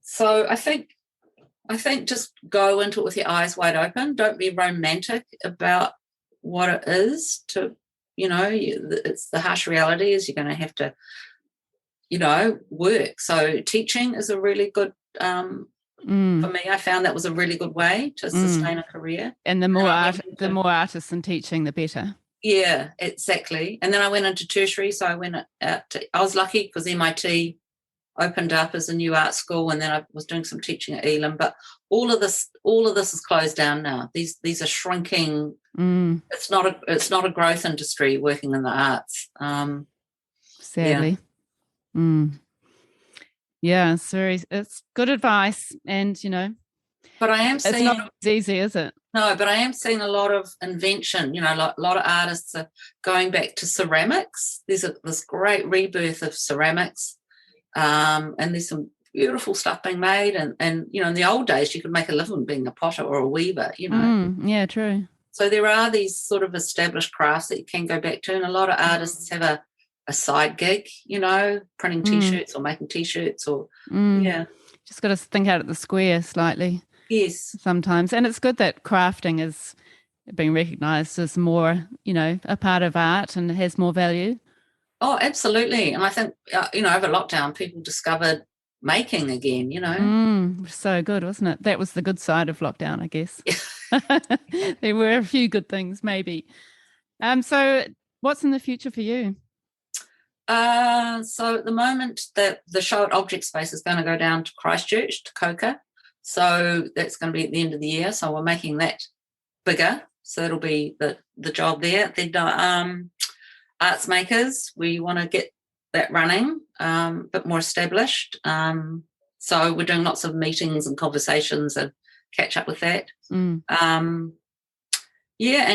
So I think just go into it with your eyes wide open. Don't be romantic about what it is to, it's the harsh reality is you're going to have to, work. So teaching is a really good, for me, I found that was a really good way to sustain a career. And the more artists in teaching, the better. Yeah, exactly. And then I went into tertiary, so I went I was lucky because MIT opened up as a new art school, and then I was doing some teaching at Elam. But all of this is closed down now. These are shrinking. It's not a growth industry working in the arts. Sadly. Yeah, it's good advice, and but I am seeing it's not easy, is it? No, but I am seeing a lot of invention. A lot of artists are going back to ceramics. There's this great rebirth of ceramics. And there's some beautiful stuff being made, and in the old days you could make a living being a potter or a weaver, yeah, true. So there are these sort of established crafts that you can go back to, and a lot of artists have a side gig, printing t-shirts or making t-shirts or just got to think out of the square slightly. Yes, sometimes. And it's good that crafting is being recognised as more a part of art and has more value. Oh, absolutely. And I think, over lockdown, people discovered making again, So good, wasn't it? That was the good side of lockdown, I guess. There were a few good things, maybe. So what's in the future for you? So at the moment, the show at Object Space is going to go down to Christchurch, to Coca. So that's going to be at the end of the year. So we're making that bigger. So it'll be the job there. Then Arts Makers, we want to get that running, a bit more established. So we're doing lots of meetings and conversations and catch up with that. And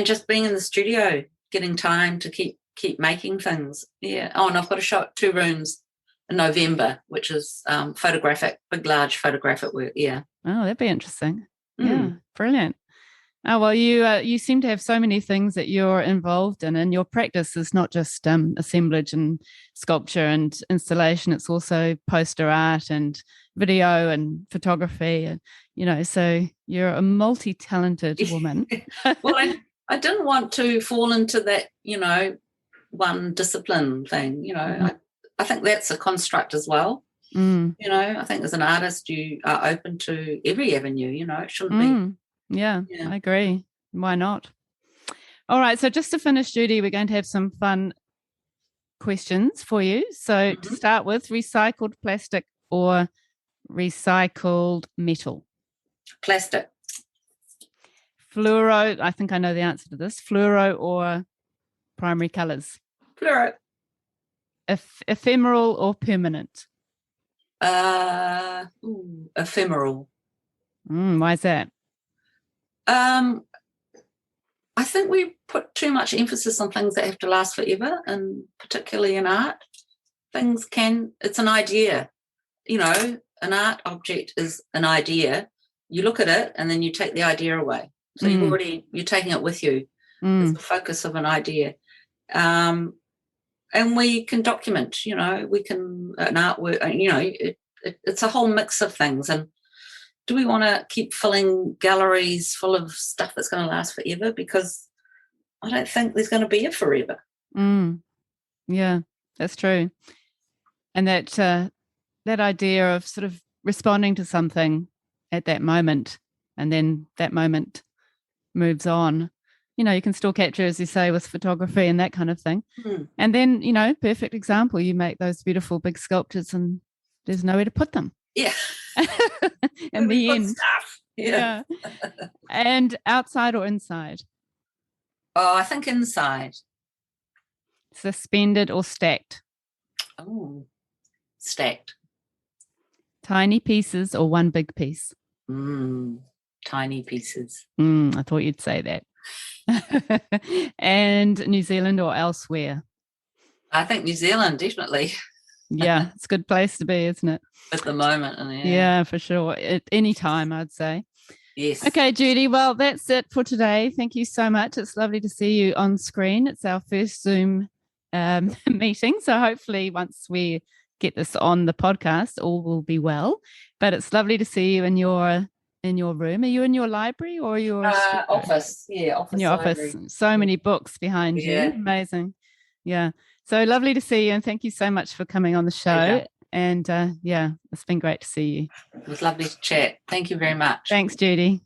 just being in the studio, getting time to keep making things. Yeah. Oh, and I've got a show at 2 Rooms in November, which is large photographic work. Yeah. Oh, that'd be interesting. Yeah, brilliant. Oh, well, you seem to have so many things that you're involved in, and your practice is not just assemblage and sculpture and installation. It's also poster art and video and photography, and so you're a multi-talented woman. Well, I didn't want to fall into that, one discipline thing. I think that's a construct as well. I think as an artist, you are open to every avenue. It shouldn't be. Yeah, I agree. Why not? All right. So just to finish, Judy, we're going to have some fun questions for you. So to start with, recycled plastic or recycled metal? Plastic. Fluoro, I think I know the answer to this. Fluoro or primary colours? Fluoro. Ephemeral or permanent? Ephemeral. Why is that? I think we put too much emphasis on things that have to last forever, and particularly in art. It's an idea. An art object is an idea. You look at it and then you take the idea away. So you're taking it with you. It's the focus of an idea. And we can document, we can, an artwork, it's a whole mix of things. And do we want to keep filling galleries full of stuff that's going to last forever? Because I don't think there's going to be a forever. Yeah, that's true. And that idea of sort of responding to something at that moment, and then that moment moves on. You can still capture, as you say, with photography and that kind of thing. And then, perfect example, you make those beautiful big sculptures and there's nowhere to put them. Yeah. In the end. Stuff. Yeah. And outside or inside? Oh, I think inside. Suspended or stacked? Oh, stacked. Tiny pieces or one big piece? Tiny pieces. I thought you'd say that. And New Zealand or elsewhere? I think New Zealand, definitely. Yeah, it's a good place to be, isn't it? At the moment. Yeah, for sure. At any time, I'd say. Yes. Okay, Judy. Well, that's it for today. Thank you so much. It's lovely to see you on screen. It's our first Zoom meeting. So hopefully once we get this on the podcast, all will be well. But it's lovely to see you in your room. Are you in your library or your office? Yeah, office. In your library. Office. So many books behind you. Amazing. Yeah. So lovely to see you, and thank you so much for coming on the show. And it's been great to see you. It was lovely to chat. Thank you very much. Thanks, Judy.